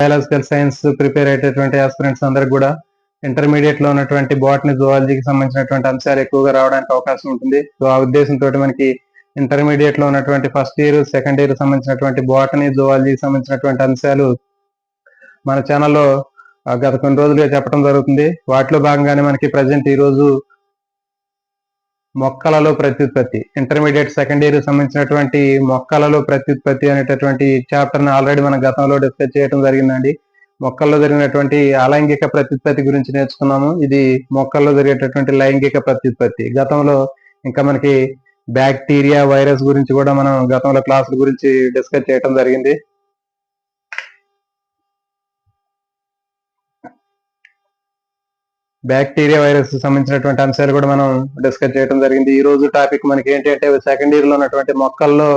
Biological science prepare అయ్యేటటువంటి aspirants అందరికి కూడా ఇంటర్మీడియట్ లో ఉన్నటువంటి బాటనీ జువాలజీకి సంబంధించినటువంటి అంశాలు ఎక్కువగా రావడానికి అవకాశం ఉంటుంది. సో ఆ ఉద్దేశంతో మనకి ఇంటర్మీడియట్ లో ఉన్నటువంటి ఫస్ట్ ఇయర్ సెకండ్ ఇయర్ సంబంధించినటువంటి బాటనీ జువాలజీకి సంబంధించినటువంటి అంశాలు మన ఛానల్లో గత కొన్ని రోజులుగా చెప్పడం జరుగుతుంది. వాటిలో భాగంగానే మనకి ప్రజెంట్ ఈ రోజు మొక్కలలో ప్రత్యుత్పత్తి ఇంటర్మీడియట్ సెకండ్ ఇయర్ సంబంధించినటువంటి మొక్కలలో ప్రత్యుత్పత్తి అనేటటువంటి చాప్టర్ ని ఆల్రెడీ మన గతంలో డిస్కస్ చేయడం జరిగిందండి. మొక్కల్లో జరిగినటువంటి అలైంగిక ప్రత్యుత్పత్తి గురించి నేర్చుకున్నాము. ఇది మొక్కల్లో జరిగేటటువంటి లైంగిక ప్రత్యుత్పత్తి. గతంలో ఇంకా మనకి బ్యాక్టీరియా వైరస్ గురించి కూడా మనం గతంలో క్లాసుల గురించి డిస్కస్ చేయడం జరిగింది. బ్యాక్టీరియా వైరస్ సంబంధించినటువంటి అంశాలు కూడా మనం డిస్కస్ చేయడం జరిగింది. ఈ రోజు టాపిక్ మనకి ఏంటంటే సెకండ్ ఇయర్ లో ఉన్నటువంటి మొక్కల్లో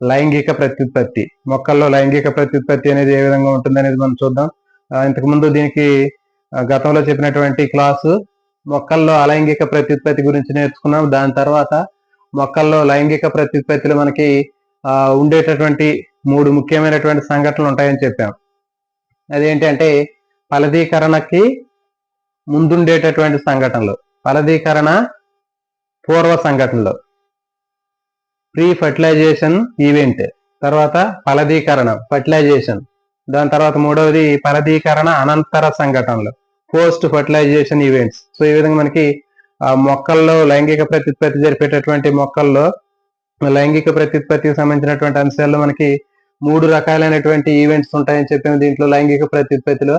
లైంగిక ప్రత్యుత్పత్తి. మొక్కల్లో లైంగిక ప్రత్యుత్పత్తి అనేది ఏ విధంగా ఉంటుంది అనేది మనం చూద్దాం. ఇంతకు ముందు దీనికి గతంలో చెప్పినటువంటి క్లాసు మొక్కల్లో అలైంగిక ప్రత్యుత్పత్తి గురించి నేర్చుకున్నాం. దాని తర్వాత మొక్కల్లో లైంగిక ప్రత్యుత్పత్తిలో మనకి ఉండేటటువంటి 3 ముఖ్యమైనటువంటి సంఘటనలు ఉంటాయని చెప్పాం. అదేంటంటే ఫలదీకరణకి ముందుండేటటువంటి సంఘటనలు, ఫలదీకరణ పూర్వ సంఘటనలు, ప్రీ ఫర్టిలైజేషన్ ఈవెంట్, తర్వాత ఫలదీకరణ ఫర్టిలైజేషన్, దాని తర్వాత మూడవది ఫలదీకరణ అనంతర సంఘటనలు, పోస్ట్ ఫర్టిలైజేషన్ ఈవెంట్స్. సో ఈ విధంగా మనకి మొక్కల్లో లైంగిక ప్రత్యుత్పత్తి జరిపేటటువంటి మొక్కల్లో లైంగిక ప్రత్యుత్పత్తికి సంబంధించినటువంటి అంశాల్లో మనకి 3 రకాలైనటువంటి ఈవెంట్స్ ఉంటాయని చెప్పాము దీంట్లో లైంగిక ప్రత్యుత్పత్తిలో.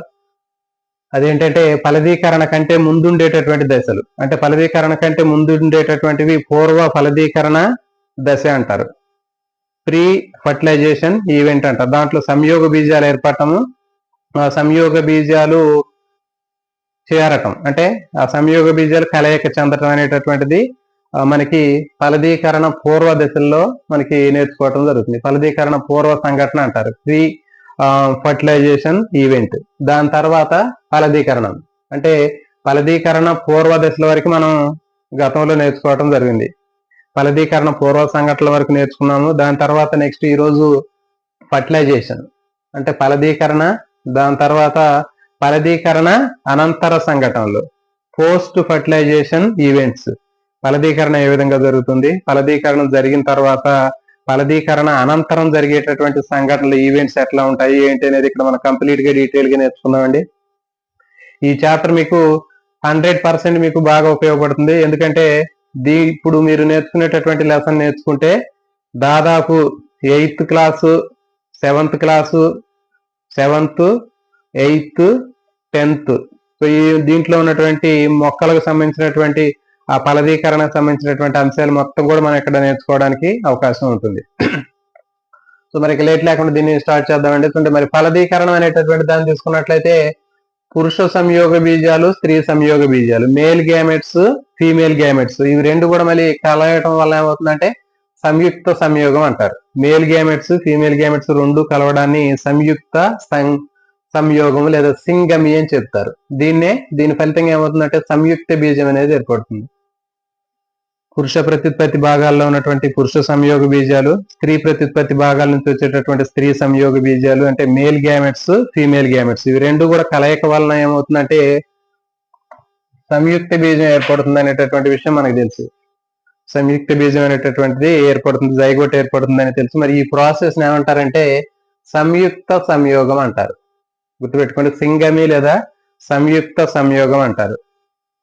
అదేంటంటే ఫలదీకరణ కంటే ముందుండేటటువంటి దశలు, అంటే ఫలదీకరణ కంటే ముందుండేటటువంటివి పూర్వ ఫలదీకరణ దశ అంటారు, ప్రీ ఫర్టిలైజేషన్ ఈవెంట్ అంటారు. దాంట్లో సంయోగ బీజాలు ఏర్పడటము, సంయోగ బీజాలు చేరటం, అంటే ఆ సంయోగ బీజాలు కలయిక చెందటం అనేటటువంటిది మనకి ఫలదీకరణ పూర్వ దశల్లో మనకి నేర్చుకోవటం జరుగుతుంది. ఫలదీకరణ పూర్వ సంఘటన అంటారు, ప్రీ ఫర్టిలైజేషన్ ఈవెంట్. దాని తర్వాత ఫలదీకరణం, అంటే ఫలదీకరణ పూర్వ దశల వరకు మనం గతంలో నేర్చుకోవటం జరిగింది. ఫలదీకరణ పూర్వ సంఘటనల వరకు నేర్చుకున్నాము. దాని తర్వాత నెక్స్ట్ ఈరోజు ఫర్టిలైజేషన్ అంటే ఫలదీకరణ, దాని తర్వాత ఫలదీకరణ అనంతర సంఘటనలు, పోస్ట్ ఫర్టిలైజేషన్ ఈవెంట్స్. ఫలదీకరణ ఏ విధంగా జరుగుతుంది, ఫలదీకరణం జరిగిన తర్వాత ఫలదీకరణ అనంతరం జరిగేటటువంటి సంఘటనలు ఈవెంట్స్ ఎట్లా ఉంటాయి ఏంటి అనేది ఇక్కడ మనం కంప్లీట్ గా డీటెయిల్ గా నేర్చుకుందామండి. ఈ చాప్టర్ మీకు 100% మీకు బాగా ఉపయోగపడుతుంది. ఎందుకంటే ఇప్పుడు మీరు నేర్చుకునేటటువంటి లెసన్ నేర్చుకుంటే దాదాపు 8th class, 7th class, 7th, 8th, 10th, so ఈ దీంట్లో ఉన్నటువంటి మొక్కలకు సంబంధించినటువంటి ఆ ఫలదీకరణకు సంబంధించినటువంటి అంశాలు మొత్తం కూడా మనం ఇక్కడ నేర్చుకోవడానికి అవకాశం ఉంటుంది. సో మనకి లేట్ లేకుండా దీన్ని స్టార్ట్ చేద్దామండి. అంటే మరి ఫలదీకరణం అనేటటువంటి దాన్ని తీసుకున్నట్లయితే పురుష సంయోగ బీజాలు, స్త్రీ సంయోగ బీజాలు, మేల్ గ్యామెట్స్, ఫీమేల్ గ్యామెట్స్, ఇవి రెండు కూడా మళ్ళీ కలవటం వల్ల ఏమవుతుందంటే సంయుక్త సంయోగం అంటారు. మేల్ గ్యామెట్స్, ఫీమేల్ గ్యామెట్స్ రెండు కలవడాన్ని సంయుక్త సంయోగం లేదా సింగమి అని చెప్తారు. దీని ఫలితంగా ఏమవుతుందంటే సంయుక్త బీజం అనేది ఏర్పడుతుంది. పురుష ప్రత్యుత్పత్తి భాగాల్లో ఉన్నటువంటి పురుష సంయోగ బీజాలు, స్త్రీ ప్రత్యుత్పత్తి భాగాల నుంచి వచ్చేటటువంటి స్త్రీ సంయోగ బీజాలు అంటే మేల్ గ్యామెట్స్, ఫీమేల్ గ్యామెట్స్, ఇవి రెండు కూడా కలయిక వలన ఏమవుతుందంటే సంయుక్త బీజం ఏర్పడుతుంది అనేటటువంటి విషయం మనకు తెలుసు. సంయుక్త బీజం అనేటటువంటిది ఏర్పడుతుంది, జైగోట్ ఏర్పడుతుంది అని తెలుసు. మరి ఈ ప్రాసెస్ ఏమంటారంటే సంయుక్త సంయోగం అంటారు. గుర్తుపెట్టుకోండి, సింగమి లేదా సంయుక్త సంయోగం అంటారు.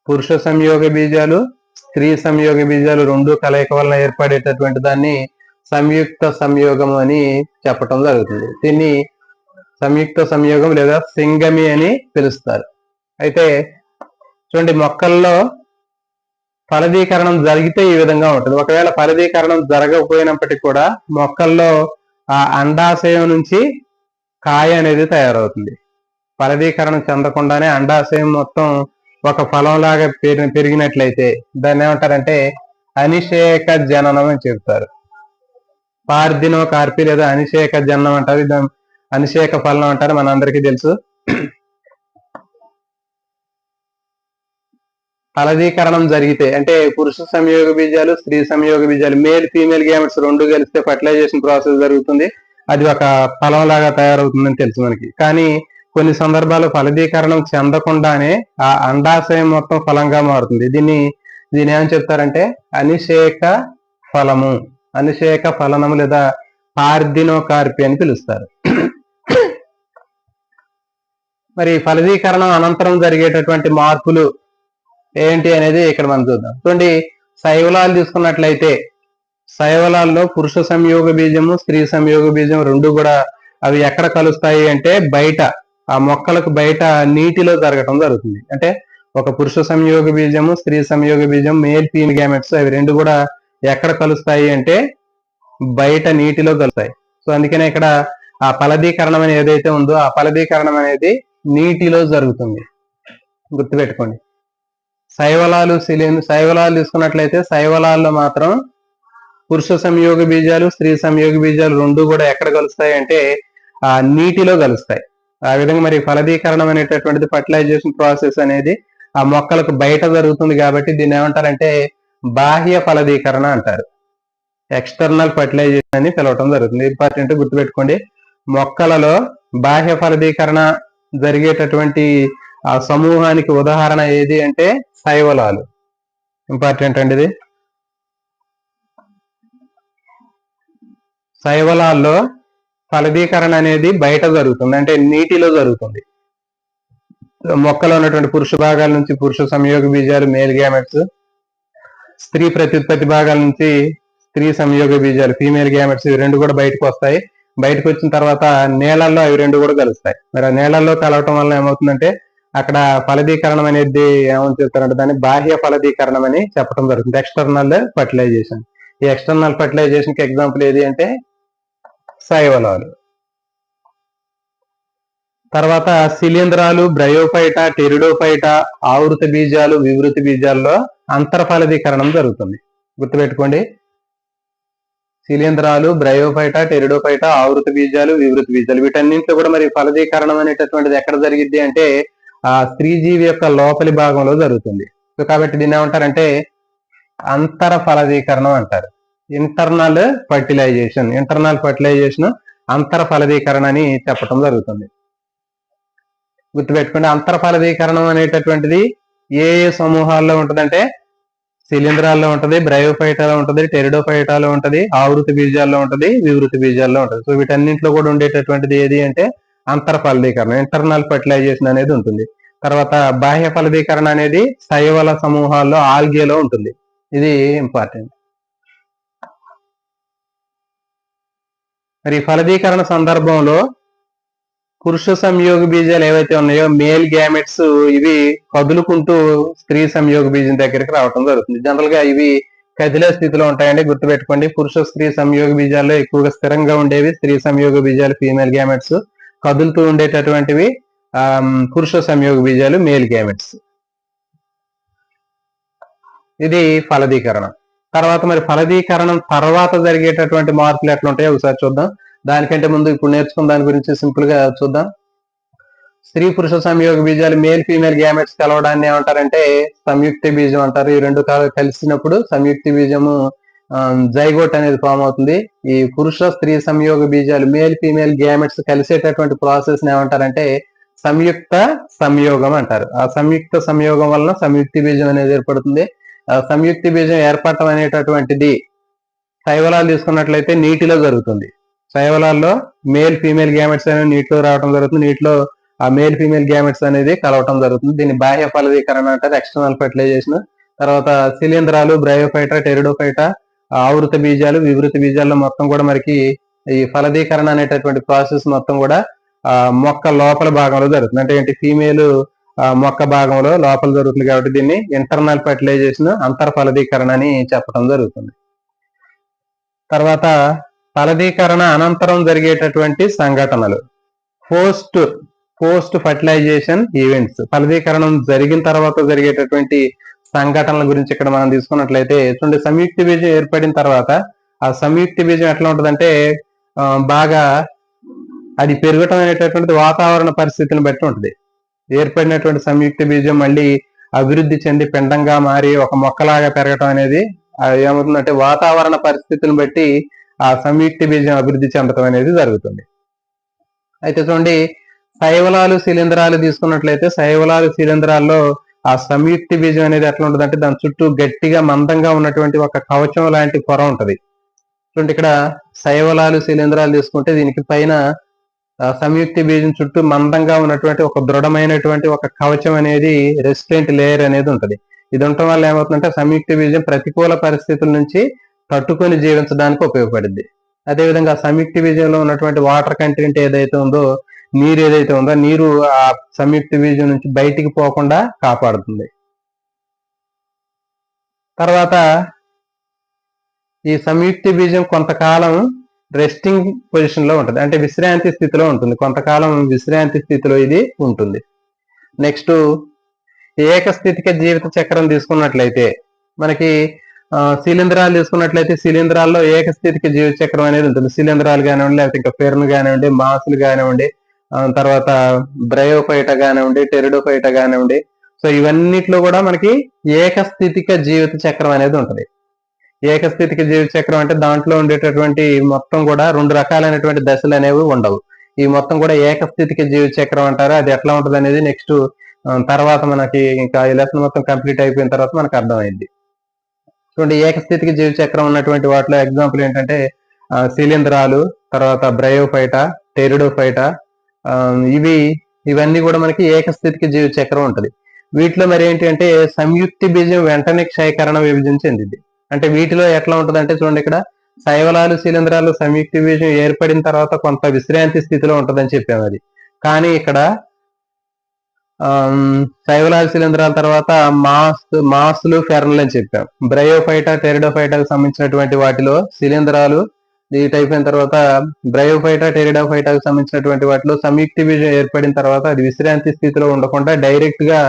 పురుష సంయోగ బీజాలు, స్త్రీ సంయోగ బీజాలు రెండు కలయిక వలన ఏర్పడేటటువంటి దాన్ని సంయుక్త సంయోగం అని చెప్పటం జరుగుతుంది. దీన్ని సంయుక్త సంయోగం లేదా సింగమి అని పిలుస్తారు. అయితే చూడండి, మొక్కల్లో ఫలదీకరణం జరిగితే ఈ విధంగా ఉంటుంది. ఒకవేళ ఫలదీకరణం జరగకపోయినప్పటికీ కూడా మొక్కల్లో ఆ అండాశయం నుంచి కాయ అనేది తయారవుతుంది. ఫలదీకరణం చెందకుండానే అండాశయం మొత్తం ఒక ఫలంలాగా పెరిగినట్లయితే దాన్ని ఏమంటారంటే అనిషేక జననం అని చెప్తారు. పార్థినోకార్పి లేదా అనిషేక జననం అంటారు, అనిషేక ఫలం అంటారు, మనందరికీ తెలుసు. ఫలదీకరణం జరిగితే అంటే పురుష సంయోగ బీజాలు, స్త్రీ సంయోగ బీజాలు, మేల్ ఫీమేల్ గ్యామెట్స్ రెండు కలిస్తే ఫర్టిలైజేషన్ ప్రాసెస్ జరుగుతుంది. అది ఒక ఫలం లాగా తయారవుతుందని తెలుసు మనకి. కానీ కొన్ని సందర్భాల్లో ఫలదీకరణం చెందకుండానే ఆ అండాశయం మొత్తం ఫలంగా మారుతుంది. దీన్ని ఏమని చెప్తారంటే అనిషేక ఫలము, అనిషేక ఫలనము లేదా పార్థినోకార్పి అని పిలుస్తారు. మరి ఫలదీకరణం అనంతరం జరిగేటటువంటి మార్పులు ఏంటి అనేది ఇక్కడ మనం చూద్దాం. చూడండి, శైవలాలు తీసుకున్నట్లయితే శైవలాల్లో పురుష సంయోగ బీజము, స్త్రీ సంయోగ బీజం రెండు కూడా అవి ఎక్కడ కలుస్తాయి అంటే బయట, ఆ మొక్కలకు బయట నీటిలో జరగటం జరుగుతుంది. అంటే ఒక పురుష సంయోగ బీజము, స్త్రీ సంయోగ బీజం, మేల్ ఫీమేల్ గ్యామెట్స్ అవి రెండు కూడా ఎక్కడ కలుస్తాయి అంటే బయట నీటిలో కలుస్తాయి. సో అందుకనే ఇక్కడ ఆ ఫలదీకరణం అనేది ఏదైతే ఉందో ఆ ఫలదీకరణం అనేది నీటిలో జరుగుతుంది, గుర్తుపెట్టుకోండి. శైవలాలు శైవలాలు తీసుకున్నట్లయితే శైవలాల్లో మాత్రం పురుష సంయోగ బీజాలు, స్త్రీ సంయోగ బీజాలు రెండు కూడా ఎక్కడ కలుస్తాయి అంటే ఆ నీటిలో కలుస్తాయి. ఆ విధంగా మరి ఫలదీకరణం అనేటటువంటిది ఫర్టిలైజేషన్ ప్రాసెస్ అనేది ఆ మొక్కలకు బయట జరుగుతుంది కాబట్టి దీన్ని ఏమంటారంటే బాహ్య ఫలదీకరణ అంటారు. ఎక్స్టర్నల్ ఫర్టిలైజేషన్ అని పిలవటం జరుగుతుంది. ఇంపార్టెంట్ గుర్తుపెట్టుకోండి. మొక్కలలో బాహ్య ఫలదీకరణ జరిగేటటువంటి ఆ సమూహానికి ఉదాహరణ ఏది అంటే శైవలాలు. ఇంపార్టెంట్ అండి ఇది. శైవలాల్లో ఫలదీకరణ అనేది బయట జరుగుతుంది, అంటే నీటిలో జరుగుతుంది. మొక్కలో ఉన్నటువంటి పురుష భాగాల నుంచి పురుష సంయోగ బీజాలు మేల్ గ్యామెట్స్, స్త్రీ ప్రత్యుత్పత్తి భాగాల నుంచి స్త్రీ సంయోగ బీజాలు ఫీమేల్ గ్యామెట్స్, ఇవి రెండు కూడా బయటకు వస్తాయి. బయటకు వచ్చిన తర్వాత నేలల్లో అవి రెండు కూడా కలుస్తాయి. మరి ఆ నేలల్లో కలవటం వల్ల ఏమవుతుందంటే అక్కడ ఫలదీకరణం అనేది ఏమని చెప్తారంటే దాన్ని బాహ్య ఫలదీకరణం అని చెప్పడం జరుగుతుంది. External fertilization. ఈ ఎక్స్టర్నల్ ఫర్టిలైజేషన్ కి ఎగ్జాంపుల్ ఏది అంటే శైవలాలు. తర్వాత శిలీంధ్రాలు, బ్రయోఫైటా, టెరిడోఫైటా, ఆవృత బీజాలు, వివృతి బీజాల్లో అంతర్ఫలదీకరణం జరుగుతుంది. గుర్తుపెట్టుకోండి, శిలీంధ్రాలు, బ్రయోఫైటా, టెరిడోఫైటా, ఆవృత బీజాలు, వివృతి బీజాలు వీటన్నింటిలో కూడా మరి ఫలదీకరణం అనేటటువంటిది ఎక్కడ జరిగిద్ది అంటే ఆ స్త్రీజీవి యొక్క లోపలి భాగంలో జరుగుతుంది. సో కాబట్టి దీన్ని ఏమంటారంటే అంతర ఫలదీకరణం అంటారు. ఇంటర్నల్ ఫర్టిలైజేషన్, ఇంటర్నల్ ఫర్టిలైజేషన్ అంతర ఫలదీకరణ అని చెప్పడం జరుగుతుంది. గుర్తుపెట్టుకోండి, అంతర ఫలదీకరణం అనేటటువంటిది ఏ సమూహాల్లో ఉంటుందంటే శిలీంధ్రాల్లో ఉంటది, బ్రయోఫైటాలో ఉంటది, టెరిడోఫైటాలో ఉంటది, ఆవృత బీజాల్లో ఉంటది, వివృతి బీజాల్లో ఉంటది. సో వీటన్నింటిలో కూడా ఉండేటటువంటిది ఏది అంటే అంతర ఫలదీకరణ, ఇంటర్నల్ ఫర్టిలైజేషన్ అనేది ఉంటుంది. తర్వాత బాహ్య ఫలదీకరణ అనేది శైవల సమూహాల్లో ఆల్గేలో ఉంటుంది. ఇది ఇంపార్టెంట్. మరి ఫలదీకరణ సందర్భంలో పురుష సంయోగ బీజాలు ఏవైతే ఉన్నాయో మేల్ గ్యామెట్స్ ఇవి కదులుకుంటూ స్త్రీ సంయోగ బీజం దగ్గరికి రావడం జరుగుతుంది. జనరల్ గా ఇవి కదిలే స్థితిలో ఉంటాయండి, గుర్తుపెట్టుకోండి. పురుష స్త్రీ సంయోగ బీజాల్లో ఎక్కువగా స్థిరంగా ఉండేవి స్త్రీ సంయోగ బీజాలు ఫీమేల్ గ్యామెట్స్, కదులుతూ ఉండేటటువంటివి పురుష సంయోగ బీజాలు మేల్ గ్యామెట్స్. ఇది ఫలదీకరణం. తర్వాత మరి ఫలదీకరణం తర్వాత జరిగేటటువంటి మార్పులు ఎట్లా ఉంటాయో ఒకసారి చూద్దాం. దానికంటే ముందు ఇప్పుడు నేర్చుకున్న దాని గురించి సింపుల్ గా చూద్దాం. స్త్రీ పురుష సంయోగ బీజాలు మేల్ ఫీమేల్ గ్యామెట్స్ కలవడాన్ని ఏమంటారంటే సంయుక్త బీజం అంటారు. ఈ రెండు కలిసినప్పుడు సంయుక్త బీజము జైగోట్ అనేది ఫామ్ అవుతుంది. ఈ పురుష స్త్రీ సంయోగ బీజాలు మేల్ ఫీమేల్ గ్యామెట్స్ కలిసేటటువంటి ప్రాసెస్ ఏమంటారంటే సంయుక్త సంయోగం అంటారు. ఆ సంయుక్త సంయోగం వలన సంయుక్తి బీజం అనేది ఏర్పడుతుంది. సంయుక్తి బీజం ఏర్పడటం అనేటటువంటిది శైవలాలు తీసుకున్నట్లయితే నీటిలో జరుగుతుంది. శైవలాల్లో మేల్ ఫీమేల్ గ్యామెట్స్ అనేది నీటిలో రావడం జరుగుతుంది. నీటిలో ఆ మేల్ ఫీమేల్ గ్యామెట్స్ అనేది కలవటం జరుగుతుంది. దీన్ని బాహ్య ఫలదీకరణ అంటారు, ఎక్స్టర్నల్ ఫర్టిలైజేషన్. తర్వాత శిలీంధ్రాలు, బ్రయోఫైటా, టెరిడోఫైటా, ఆవృత బీజాలు, వివృతి బీజాల్లో మొత్తం కూడా మనకి ఈ ఫలదీకరణ అనేటటువంటి ప్రాసెస్ మొత్తం కూడా మొక్క లోపల భాగంలో జరుగుతుంది. అంటే ఏంటి, ఫీమేల్ మొక్క భాగంలో లోపల జరుగుతుంది కాబట్టి దీన్ని ఇంటర్నల్ ఫర్టిలైజేషన్, అంతర్ ఫలదీకరణ అని చెప్పడం జరుగుతుంది. తర్వాత ఫలదీకరణ అనంతరం జరిగేటటువంటి సంఘటనలు, పోస్ట్ ఫర్టిలైజేషన్ ఈవెంట్స్. ఫలదీకరణం జరిగిన తర్వాత జరిగేటటువంటి సంఘటనల గురించి ఇక్కడ మనం తీసుకున్నట్లయితే చూడండి, సంయుక్త బీజం ఏర్పడిన తర్వాత ఆ సంయుక్త బీజం ఎట్లా ఉంటుందంటే బాగా అది పెరగటం అనేటటువంటిది వాతావరణ పరిస్థితిని బట్టి ఉంటుంది. ఏర్పడినటువంటి సంయుక్త బీజం మళ్ళీ అభివృద్ధి చెంది పిండంగా మారి ఒక మొక్కలాగా పెరగటం అనేది ఏమవుతుందంటే వాతావరణ పరిస్థితులను బట్టి ఆ సంయుక్త బీజం అభివృద్ధి చెందటం అనేది జరుగుతుంది. అయితే చూడండి, శైవలాలు శిలీంధ్రాలు తీసుకున్నట్లయితే శైవలాలు శిలీంధ్రాల్లో ఆ సంయుక్తి బీజం అనేది ఎట్లా ఉంటుంది అంటే దాని చుట్టూ గట్టిగా మందంగా ఉన్నటువంటి ఒక కవచం లాంటి పొర ఉంటది. చూడండి ఇక్కడ శైవలాలు శిలీంధ్రాలు తీసుకుంటే దీనికి పైన సంయుక్తి బీజం చుట్టూ మందంగా ఉన్నటువంటి ఒక దృఢమైనటువంటి ఒక కవచం అనేది రెసిస్టెంట్ లేయర్ అనేది ఉంటది. ఇది ఉండటం వల్ల ఏమవుతుందంటే సంయుక్త బీజం ప్రతికూల పరిస్థితుల నుంచి తట్టుకొని జీవించడానికి ఉపయోగపడుద్ది. అదేవిధంగా సంయుక్త బీజంలో ఉన్నటువంటి వాటర్ కంటెంట్ ఏదైతే ఉందో, నీరు ఏదైతే ఉందో, నీరు ఆ సంయుక్త బీజం నుంచి బయటికి పోకుండా కాపాడుతుంది. తర్వాత ఈ సంయుక్త బీజం కొంతకాలం రెస్టింగ్ పొజిషన్ లో ఉంటుంది, అంటే విశ్రాంతి స్థితిలో ఉంటుంది. కొంతకాలం విశ్రాంతి స్థితిలో ఇది ఉంటుంది. నెక్స్ట్ ఏకస్థితిక జీవిత చక్రం తీసుకున్నట్లయితే మనకి శిలీంధ్రాలు తీసుకున్నట్లయితే శిలీంధ్రాల్లో ఏకస్థితిక జీవిత చక్రం అనేది ఉంటుంది. శిలీంధ్రాలు కానివ్వండి, లేకపోతే ఇంకా ఫెర్న్ కానివ్వండి, మాసులు కానివ్వండి, తర్వాత బ్రయోఫైట కానివ్వండి, టెరిడోఫైట కానివ్వండి. సో ఇవన్నిట్లో కూడా మనకి ఏకస్థితిక జీవిత చక్రం అనేది ఉంటుంది. ఏకస్థితిక జీవిత చక్రం అంటే దాంట్లో ఉండేటటువంటి మొత్తం కూడా 2 రకాలైనటువంటి దశలు అనేవి ఉండవు. ఈ మొత్తం కూడా ఏకస్థితిక జీవిత చక్రం అంటారు. అది ఎట్లా ఉంటుంది అనేది నెక్స్ట్ తర్వాత మనకి ఇంకా ఈ లెసన్ మొత్తం కంప్లీట్ అయిపోయిన తర్వాత మనకు అర్థమైంది. చూడండి, ఏకస్థితిక జీవిత చక్రం ఉన్నటువంటి వాటిలో ఎగ్జాంపుల్ ఏంటంటే శిలీంధ్రాలు, తర్వాత బ్రయోఫైట, టెరిడోఫైట, ఇవన్నీ కూడా మనకి ఏకస్థితిక జీవిత చక్రం ఉంటుంది. వీటిలో మరి ఏంటి అంటే సంయుక్తి బీజం వెంటనే క్షయకరణ విభజన చెందింది. అంటే వీటిలో ఎట్లా ఉంటుంది అంటే చూడండి, ఇక్కడ శైవలాలు శిలీంధ్రాలు సంయుక్తి బీజం ఏర్పడిన తర్వాత కొంత విశ్రాంతి స్థితిలో ఉంటుందని చెప్పాము. అది కానీ ఇక్కడ శైవలాలు శిలీంధ్రాల తర్వాత మాస్లు ఫెర్న్లు అని చెప్పాం. బ్రయోఫైట, టెరిడోఫైటాకు సంబంధించినటువంటి వాటిలో శిలీంధ్రాలు వీటి అయిపోయిన తర్వాత బ్రయోఫైట, టెరిడోఫైటాకు సంబంధించినటువంటి వాటిలో సంయుక్తి బీజం ఏర్పడిన తర్వాత అది విశ్రాంతి స్థితిలో ఉండకుండా డైరెక్ట్ గా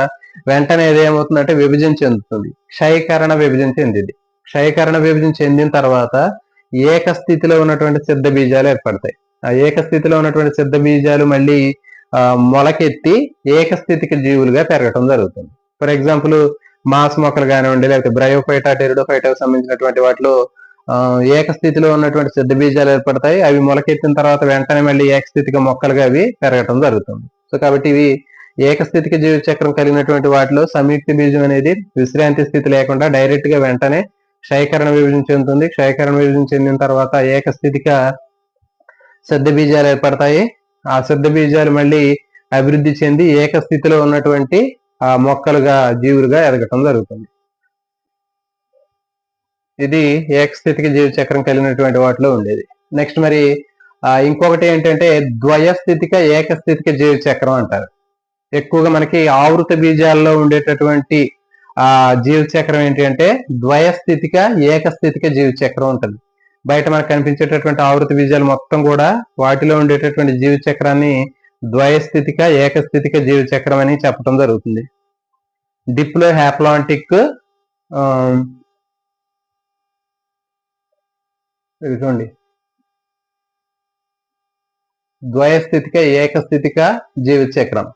వెంటనే ఏదేమవుతుందంటే విభజన చెందుతుంది, క్షయకరణ విభజన చెందింది. క్షయకరణ విభజన చెందిన తర్వాత ఏకస్థితిలో ఉన్నటువంటి సిద్ధ బీజాలు ఏర్పడతాయి. ఆ ఏకస్థితిలో ఉన్నటువంటి సిద్ధ బీజాలు మళ్ళీ మొలకెత్తి ఏకస్థితిక జీవులుగా పెరగటం జరుగుతుంది. ఫర్ ఎగ్జాంపుల్ మాస్ మొక్కలు కానివ్వండి, లేకపోతే బ్రయోఫైటా, టెరిడోఫైటాకు సంబంధించినటువంటి వాటిలో ఏకస్థితిలో ఉన్నటువంటి సిద్ధ బీజాలు ఏర్పడతాయి. అవి మొలకెత్తిన తర్వాత వెంటనే మళ్ళీ ఏకస్థితిక మొక్కలుగా అవి పెరగటం జరుగుతుంది. సో కాబట్టి ఇవి ఏకస్థితిక జీవిత చక్రం కలిగినటువంటి వాటిలో సంయుక్త బీజం అనేది విశ్రాంతి స్థితి లేకుండా డైరెక్ట్ గా వెంటనే క్షయకరణ విభజన చెందుతుంది. క్షయకరణ విభజన చెందిన తర్వాత ఏకస్థితిక సిద్ధ బీజాలు ఏర్పడతాయి. ఆ సిద్ధ బీజాలు మళ్ళీ అభివృద్ధి చెంది ఏకస్థితిలో ఉన్నటువంటి ఆ మొక్కలుగా, జీవులుగా ఎదగటం జరుగుతుంది. ఇది ఏకస్థితిక జీవిత చక్రం కలిగినటువంటి వాటిలో ఉండేది. నెక్స్ట్ మరి ఇంకొకటి ఏంటంటే ద్వయస్థితిక ఏకస్థితిక జీవిత చక్రం అంటారు. ఎక్కువగా మనకి ఆవృత బీజాల్లో ఉండేటటువంటి జీవిత చక్రం ఏంటి అంటే ద్వయస్థితిక ఏకస్థితిక జీవిత చక్రం ఉంటుంది. బయట మనకు కనిపించేటటువంటి ఆవృత బీజాలు మొత్తం కూడా వాటిలో ఉండేటటువంటి జీవిత చక్రాన్ని ద్వయస్థితిక ఏకస్థితిక జీవిత చక్రం అని చెప్పడం జరుగుతుంది. డిప్లో హ్యాప్లాంటిక్ చూడండి, ద్వయస్థితిక ఏకస్థితిక జీవిత చక్రం,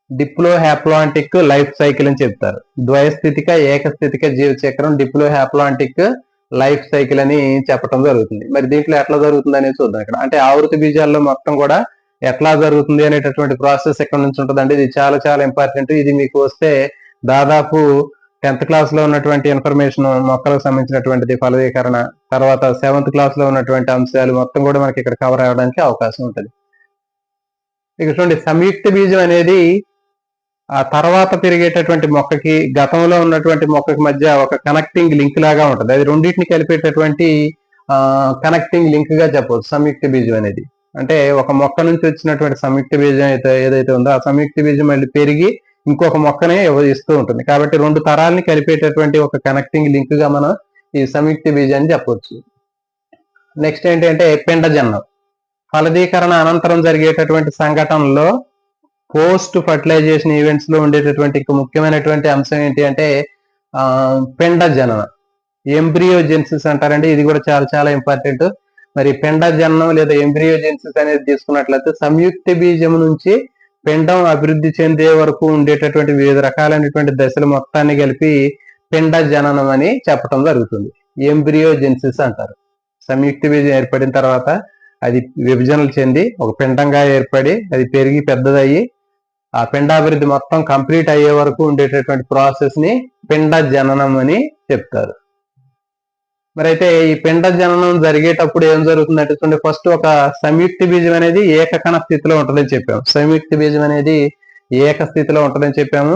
డిప్లో హ్యాప్లాంటిక్ లైఫ్ సైకిల్ అని చెప్తారు. ద్వయస్థితిక ఏకస్థితిక జీవిత చక్రం డిప్లో హ్యాప్లాంటిక్ లైఫ్ సైకిల్ అని చెప్పడం జరుగుతుంది. మరి దీంట్లో ఎట్లా జరుగుతుంది అనేది చూద్దాం. ఇక్కడ అంటే ఆవృత బీజాల్లో మొత్తం కూడా ఎట్లా జరుగుతుంది అనేటటువంటి ప్రాసెస్ ఎక్కడి నుంచి ఉంటుందంటే ఇది చాలా చాలా ఇంపార్టెంట్. ఇది మీకు వస్తే దాదాపు 10th క్లాస్ లో ఉన్నటువంటి ఇన్ఫర్మేషన్, మొక్కలకు సంబంధించినటువంటిది, ఫలదీకరణ, తర్వాత 7th క్లాస్ లో ఉన్నటువంటి అంశాలు మొత్తం కూడా మనకి ఇక్కడ కవర్ అవ్వడానికి అవకాశం ఉంటుంది. ఇక చూడండి, సంయుక్త బీజం అనేది ఆ తర్వాత పెరిగేటటువంటి మొక్కకి గతంలో ఉన్నటువంటి మొక్కకి మధ్య ఒక కనెక్టింగ్ లింక్ లాగా ఉంటుంది. అది రెండింటిని కలిపేటటువంటి కనెక్టింగ్ లింక్ గా చెప్పవచ్చు సంయుక్త బీజం అనేది. అంటే ఒక మొక్క నుంచి వచ్చినటువంటి సంయుక్త బీజం ఏదైతే ఉందో ఆ సంయుక్త బీజం మళ్ళీ పెరిగి ఇంకొక మొక్కనే ఇస్తూ ఉంటుంది. కాబట్టి 2 తరాలని కలిపేటటువంటి ఒక కనెక్టింగ్ లింక్ గా మనం ఈ సంయుక్త బీజాన్ని చెప్పవచ్చు. నెక్స్ట్ ఏంటంటే పిండజన్నం. ఫలదీకరణ అనంతరం జరిగేటటువంటి సంఘటనలో పోస్ట్ ఫర్టిలైజేషన్ ఈవెంట్స్ లో ఉండేటటువంటి ముఖ్యమైనటువంటి అంశం ఏంటి అంటే పిండ జననం, ఎంబ్రియోజెన్సిస్ అంటారండి. ఇది కూడా చాలా చాలా ఇంపార్టెంట్. మరి పిండ జననం లేదా ఎంబ్రియోజెన్సిస్ అనేది తీసుకున్నట్లయితే సంయుక్త బీజం నుంచి పిండం అభివృద్ధి చెందే వరకు ఉండేటటువంటి వివిధ రకాలైనటువంటి దశలు మొత్తాన్ని కలిపి పిండ జననం అని చెప్పడం జరుగుతుంది. ఎంబ్రియోజెన్సిస్ అంటారు. సంయుక్త బీజం ఏర్పడిన తర్వాత అది విభజనలు చెంది ఒక పిండంగా ఏర్పడి అది పెరిగి పెద్దదయ్యి ఆ పిండాభివృద్ధి మొత్తం కంప్లీట్ అయ్యే వరకు ఉండేటటువంటి ప్రాసెస్ ని పిండ జననం అని చెప్తారు. మరి అయితే ఈ పిండ జననం జరిగేటప్పుడు ఏం జరుగుతుందంటే చూడండి, ఫస్ట్ ఒక సంయుక్త బీజం అనేది ఏకకణ స్థితిలో ఉంటుందని చెప్పాము. సంయుక్త బీజం అనేది ఏక స్థితిలో ఉంటుందని చెప్పాము.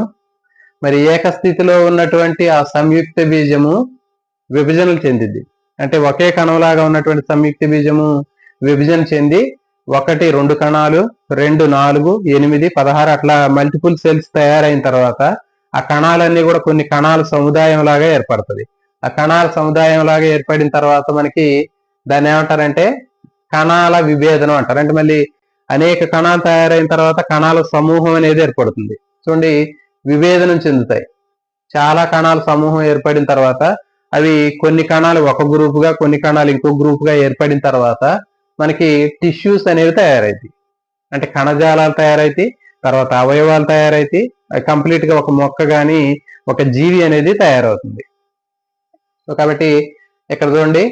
మరి ఏక స్థితిలో ఉన్నటువంటి ఆ సంయుక్త బీజము విభజనలు చెందింది. అంటే ఒకే కణంలాగా ఉన్నటువంటి సంయుక్త బీజము విభజన చెంది 1 2 కణాలు 2 4 8 16 అట్లా మల్టిపుల్ సెల్స్ తయారైన తర్వాత ఆ కణాలన్నీ కూడా కొన్ని కణాల సముదాయం లాగా ఏర్పడుతుంది. ఆ కణాల సముదాయం లాగా ఏర్పడిన తర్వాత మనకి దాన్ని ఏమంటారంటే కణాల విభేదనం అంటారు. అంటే మళ్ళీ అనేక కణాలు తయారైన తర్వాత కణాల సమూహం అనేది ఏర్పడుతుంది. చూడండి, విభేదనం చెందుతాయి. చాలా కణాల సమూహం ఏర్పడిన తర్వాత అవి కొన్ని కణాలు ఒక గ్రూపుగా కొన్ని కణాలు ఇంకో గ్రూపుగా ఏర్పడిన తర్వాత మనకి టిష్యూస్ అనేవి తయారైతాయి. అంటే కణజాలాలు తయారైతాయి, తర్వాత అవయవాలు తయారైతాయి, కంప్లీట్ గా ఒక మొక్క గాని ఒక జీవి అనేది తయారవుతుంది. కాబట్టి ఇక్కడ చూడండి,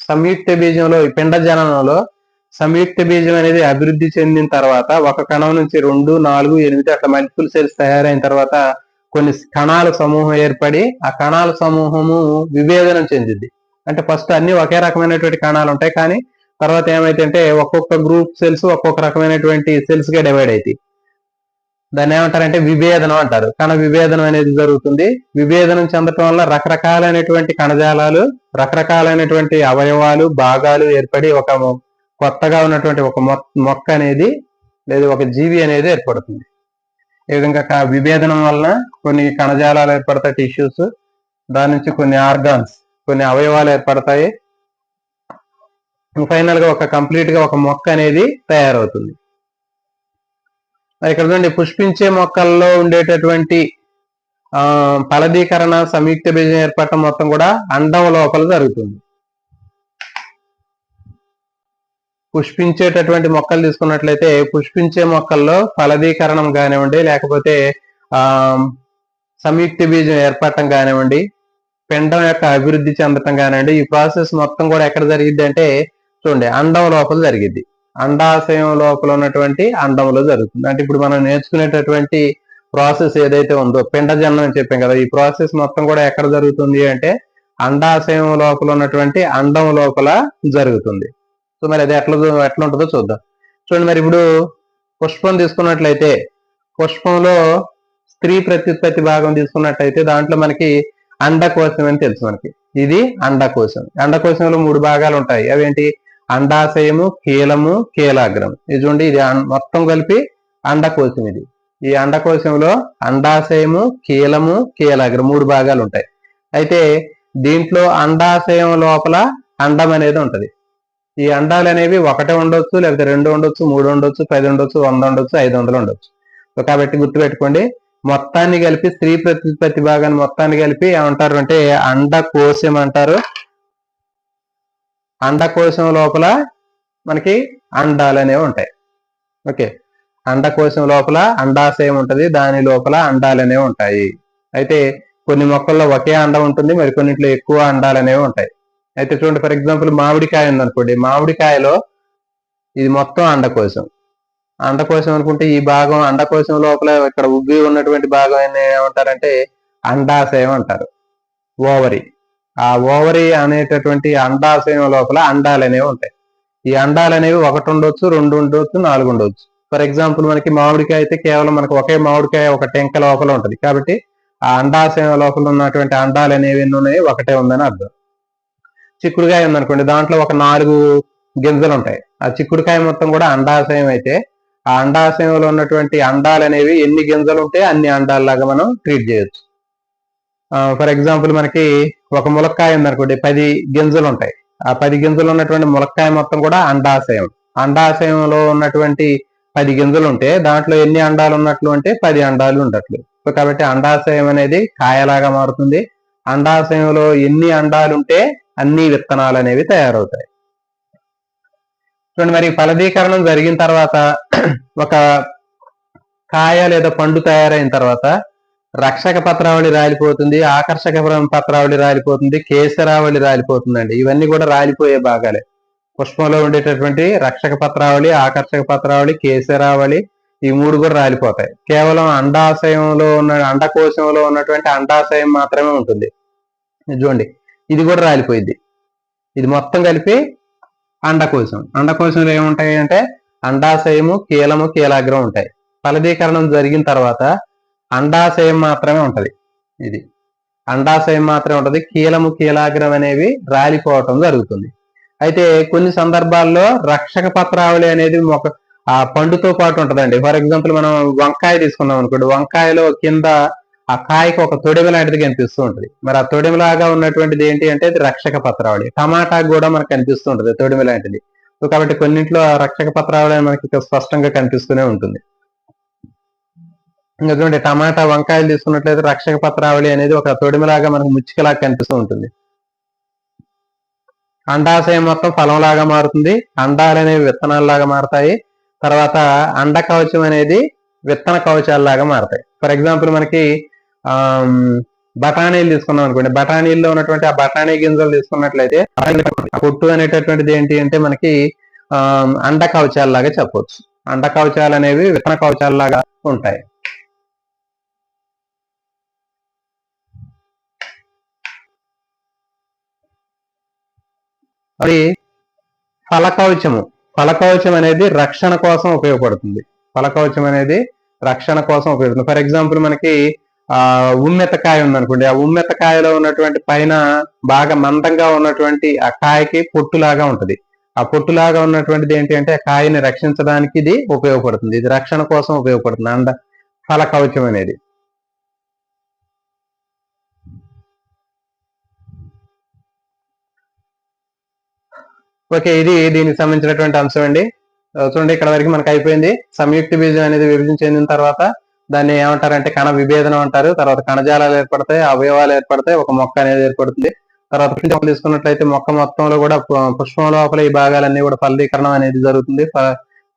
సంయుక్త బీజంలో ఈ పిండ జననంలో సంయుక్త బీజం అనేది అభివృద్ధి చెందిన తర్వాత ఒక కణం నుంచి 2 4 8 అట్లా మల్టిపుల్ సెల్స్ తయారైన తర్వాత కొన్ని కణాల సమూహం ఏర్పడి ఆ కణాల సమూహము విభేదనం చెందింది. అంటే ఫస్ట్ అన్ని ఒకే రకమైనటువంటి కణాలు ఉంటాయి, కానీ తర్వాత ఏమైతే ఒక్కొక్క గ్రూప్ సెల్స్ ఒక్కొక్క రకమైనటువంటి సెల్స్ గా డివైడ్ అవుతాయి. దాన్ని ఏమంటారంటే విభేదనం అంటారు. కణ విభేదనం అనేది జరుగుతుంది. విభేదనం చెందటం వల్ల రకరకాలైనటువంటి కణజాలాలు రకరకాలైనటువంటి అవయవాలు భాగాలు ఏర్పడి ఒక కొత్తగా ఉన్నటువంటి ఒక మొక్క అనేది లేదా ఒక జీవి అనేది ఏర్పడుతుంది. ఈ విధంగా విభేదనం వలన కొన్ని కణజాలాలు ఏర్పడతాయి, టిష్యూస్, దాని నుంచి కొన్ని ఆర్గాన్స్ కొన్ని అవయవాలు ఏర్పడతాయి, ఫైనల్ గా ఒక కంప్లీట్ గా ఒక మొక్క అనేది తయారవుతుంది. ఇక్కడ చూడండి, పుష్పించే మొక్కల్లో ఉండేటటువంటి ఫలదీకరణ సంయుక్త బీజం ఏర్పడటం మొత్తం కూడా అండం లోపల జరుగుతుంది. పుష్పించేటటువంటి మొక్కలు తీసుకున్నట్లయితే పుష్పించే మొక్కల్లో ఫలదీకరణం కానివ్వండి, లేకపోతే సంయుక్త బీజం ఏర్పడటం కానివ్వండి, పిండం యొక్క అభివృద్ధి చెందటం కానివ్వండి, ఈ ప్రాసెస్ మొత్తం కూడా ఎక్కడ జరిగిద్ది అంటే చూడండి అండం లోపల జరిగిద్ది. అండాశయం లోపల ఉన్నటువంటి అండంలో జరుగుతుంది. అంటే ఇప్పుడు మనం నేర్చుకునేటటువంటి ప్రాసెస్ ఏదైతే ఉందో పిండ జననం అని చెప్పాం కదా, ఈ ప్రాసెస్ మొత్తం కూడా ఎక్కడ జరుగుతుంది అంటే అండాశయం లోపల ఉన్నటువంటి అండం లోపల జరుగుతుంది. సో మరి అది ఎట్లా ఉంటుందో చూద్దాం. చూడండి, మరి ఇప్పుడు పుష్పం తీసుకున్నట్లయితే పుష్పంలో స్త్రీ ప్రత్యుత్పత్తి భాగం తీసుకున్నట్లయితే దాంట్లో మనకి అండకోశం అని తెలుసు మనకి. ఇది అండకోశం. అండకోశంలో 3 భాగాలు ఉంటాయి. అవేంటి? అండాశయము, కీలము, కీలాగ్రం. ఇది చూడండి, ఇది మొత్తం కలిపి అండకోశం. ఇది ఈ అండకోశంలో అండాశయము, కీలము, కీలాగ్రం 3 భాగాలు ఉంటాయి. అయితే దీంట్లో అండాశయం లోపల అండం అనేది ఉంటది. ఈ అండాలు అనేవి 1 ఉండొచ్చు, లేకపోతే 2 ఉండొచ్చు, 3 ఉండొచ్చు, 10 ఉండొచ్చు, 100 ఉండొచ్చు, 500 ఉండొచ్చు. సో కాబట్టి గుర్తుపెట్టుకోండి, మొత్తాన్ని కలిపి స్త్రీ ప్రత్యుత్పత్తి భాగాన్ని మొత్తాన్ని కలిపి ఏమంటారు అంటే అండకోశం అంటారు. అండకోశం లోపల మనకి అండాలు అనేవి ఉంటాయి. ఓకే, అండకోశం లోపల అండాశయం ఉంటుంది, దాని లోపల అండాలు అనేవి ఉంటాయి. అయితే కొన్ని మొక్కల్లో ఒకే అండం ఉంటుంది, మరి కొన్నిట్లో ఎక్కువ అండాలు అనేవి ఉంటాయి. అయితే చూడండి, ఫర్ ఎగ్జాంపుల్ మామిడికాయ ఉందనుకోండి, మామిడికాయలో ఇది మొత్తం అండకోశం. అండకోశం అనుకుంటే ఈ భాగం అండకోశం లోపల ఇక్కడ ఉబ్బి ఉన్నటువంటి భాగం ఏమంటారంటే అండాశయం అంటారు, ఓవరి. ఆ ఓవరి అనేటటువంటి అండాశయం లోపల అండాలు అనేవి ఉంటాయి. ఈ అండాలు అనేవి 1 ఉండొచ్చు, 2 ఉండొచ్చు, 4 ఉండొచ్చు. ఫర్ ఎగ్జాంపుల్ మనకి మామిడికాయ అయితే కేవలం మనకి ఒకే మామిడికాయ ఒక టెంక లోపల ఉంటుంది, కాబట్టి ఆ అండాశయం లోపల ఉన్నటువంటి అండాలు అనేవి ఎన్ని ఉన్నాయి? 1 ఉందని అర్థం. చిక్కుడుకాయ ఉందనుకోండి, దాంట్లో ఒక 4 గింజలు ఉంటాయి. ఆ చిక్కుడుకాయ మొత్తం కూడా అండాశయం అయితే ఆ అండాశయంలో ఉన్నటువంటి అండాలు అనేవి ఎన్ని గింజలు ఉంటే అన్ని అండాలలాగా మనం ట్రీట్ చేయొచ్చు. ఫర్ ఎగ్జాంపుల్ మనకి ఒక ములక్కాయ ఉందనుకోండి, 10 గింజలు ఉంటాయి. ఆ 10 గింజలు ఉన్నటువంటి ములక్కాయ మొత్తం కూడా అండాశయం. అండాశయంలో ఉన్నటువంటి 10 గింజలు ఉంటే దాంట్లో ఎన్ని అండాలు ఉన్నట్లు అంటే 10 అండాలు ఉండట్లు. సో కాబట్టి అండాశయం అనేది కాయలాగా మారుతుంది. అండాశయంలో ఎన్ని అండాలు ఉంటే అన్ని విత్తనాలు అనేవి తయారవుతాయి. చూడండి, మరి ఫలదీకరణం జరిగిన తర్వాత ఒక కాయ లేదా పండు తయారైన తర్వాత రక్షక పత్రావళి రాలిపోతుంది, ఆకర్షక పత్రావళి రాలిపోతుంది, కేసరావళి రాలిపోతుందండి. ఇవన్నీ కూడా రాలిపోయే భాగాలే. పుష్పంలో ఉండేటటువంటి రక్షక పత్రావళి, ఆకర్షక పత్రావళి, కేసరావళి ఈ 3 కూడా రాలిపోతాయి. కేవలం అండాశయంలో ఉన్న అండకోశంలో ఉన్నటువంటి అండాశయం మాత్రమే ఉంటుంది. చూడండి ఇది కూడా రాలిపోయింది. ఇది మొత్తం కలిపి అండకోశం. అండకోశంలో ఏముంటాయి అంటే అండాశయము, కీలము, కీలాగ్రం ఉంటాయి. ఫలదీకరణం జరిగిన తర్వాత అండాశయం మాత్రమే ఉంటది. ఇది అండాశయం మాత్రమే ఉంటది. కీలము, కీలాగ్రం అనేవి రాలిపోవటం జరుగుతుంది. అయితే కొన్ని సందర్భాల్లో రక్షక పత్రావళి అనేది ఒక ఆ పండుతో పాటు ఉంటదండి. ఫర్ ఎగ్జాంపుల్ మనం వంకాయ తీసుకున్నాం అనుకోండి, వంకాయలో కింద ఆ కాయకి ఒక తొడిమ లాంటిది కనిపిస్తూ ఉంటుంది. మరి ఆ తొడిమలాగా ఉన్నటువంటిది ఏంటి అంటే అది రక్షక పత్రావళి. టమాటా కూడా మనకు కనిపిస్తూ ఉంటుంది తొడిమ లాంటిది. సో కాబట్టి కొన్నింట్లో ఆ రక్షక పత్రావళి మనకి స్పష్టంగా కనిపిస్తూనే ఉంటుంది. ఇంకా చూడండి టమాటా, వంకాయలు తీసుకున్నట్లయితే రక్షక పత్రావళి అనేది ఒక తొడిమలాగా మనకు ముచ్చికలాగా కనిపిస్తూ ఉంటుంది. అండాశయం మొత్తం ఫలంలాగా మారుతుంది. అండాలు అనేవి విత్తనాలలాగా మారతాయి. తర్వాత అండ కవచం అనేది విత్తన కవచాలలాగా మారతాయి. ఫర్ ఎగ్జాంపుల్ మనకి బఠానీలు తీసుకున్నాం అనుకోండి, బఠానీల్లో ఉన్నటువంటి ఆ బఠానీ గింజలు తీసుకున్నట్లయితే పొట్టు అనేటటువంటిది ఏంటి అంటే మనకి అండ కవచాలలాగా చెప్పవచ్చు. అండ కవచాలు అనేవి విత్తన కవచాలలాగా ఉంటాయి. అది ఫలకవచము. ఫలకవచం అనేది రక్షణ కోసం ఉపయోగపడుతుంది. ఫలకవచం అనేది రక్షణ కోసం ఉపయోగపడుతుంది. ఫర్ ఎగ్జాంపుల్ మనకి ఉమ్మెత్తకాయ ఉందనుకోండి, ఆ ఉమ్మెత్తకాయలో ఉన్నటువంటి పైన బాగా మందంగా ఉన్నటువంటి ఆ కాయకి పొట్టులాగా ఉంటది. ఆ పొట్టులాగా ఉన్నటువంటిది ఏంటి అంటే ఆ కాయని రక్షించడానికి ఇది ఉపయోగపడుతుంది. ఇది రక్షణ కోసం ఉపయోగపడుతుంది అండ ఫలకవచం అనేది. ఓకే, ఇది దీనికి సంబంధించినటువంటి అంశం అండి. చూడండి ఇక్కడ వరకు మనకు అయిపోయింది. సంయుక్త బీజం అనేది విభజన చెందిన తర్వాత దాన్ని ఏమంటారంటే కణ విభేదనం అంటారు. తర్వాత కణజాలాలు ఏర్పడతాయి, అవయవాలు ఏర్పడతాయి, ఒక మొక్క అనేది ఏర్పడుతుంది. తర్వాత పుష్పం తీసుకున్నట్లయితే మొక్క మొత్తంలో కూడా పుష్పం లోపల ఈ భాగాలన్నీ కూడా ఫలదీకరణం అనేది జరుగుతుంది.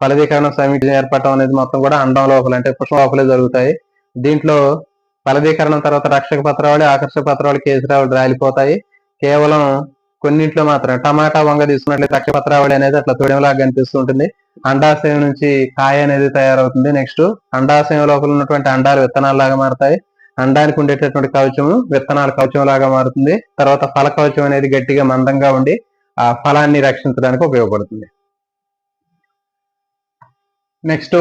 ఫలదీకరణం సంయుక్త ఏర్పడటం అనేది మొత్తం కూడా అండం లోపల అంటే పుష్పం లోపలే జరుగుతాయి. దీంట్లో ఫలదీకరణం తర్వాత రక్షక పత్రావళి, ఆకర్షక పత్రావళి, కేసరావళి రాలిపోతాయి. కేవలం కొన్నింట్లో మాత్రం టమాటా, వంగ తీసుకున్నట్లయితే రక్షక పత్రావళి అనేది అట్లా తొడిమలాగా కనిపిస్తూ ఉంటుంది. అండాశయం నుంచి కాయ అనేది తయారవుతుంది. నెక్స్ట్ అండాశయం లోపల ఉన్నటువంటి అండాలు విత్తనాలు మారుతాయి. అండానికి ఉండేటటువంటి కవచము విత్తనాల కవచం లాగా మారుతుంది. తర్వాత ఫల కవచం అనేది గట్టిగా మందంగా ఉండి ఆ ఫలాన్ని రక్షించడానికి ఉపయోగపడుతుంది. నెక్స్ట్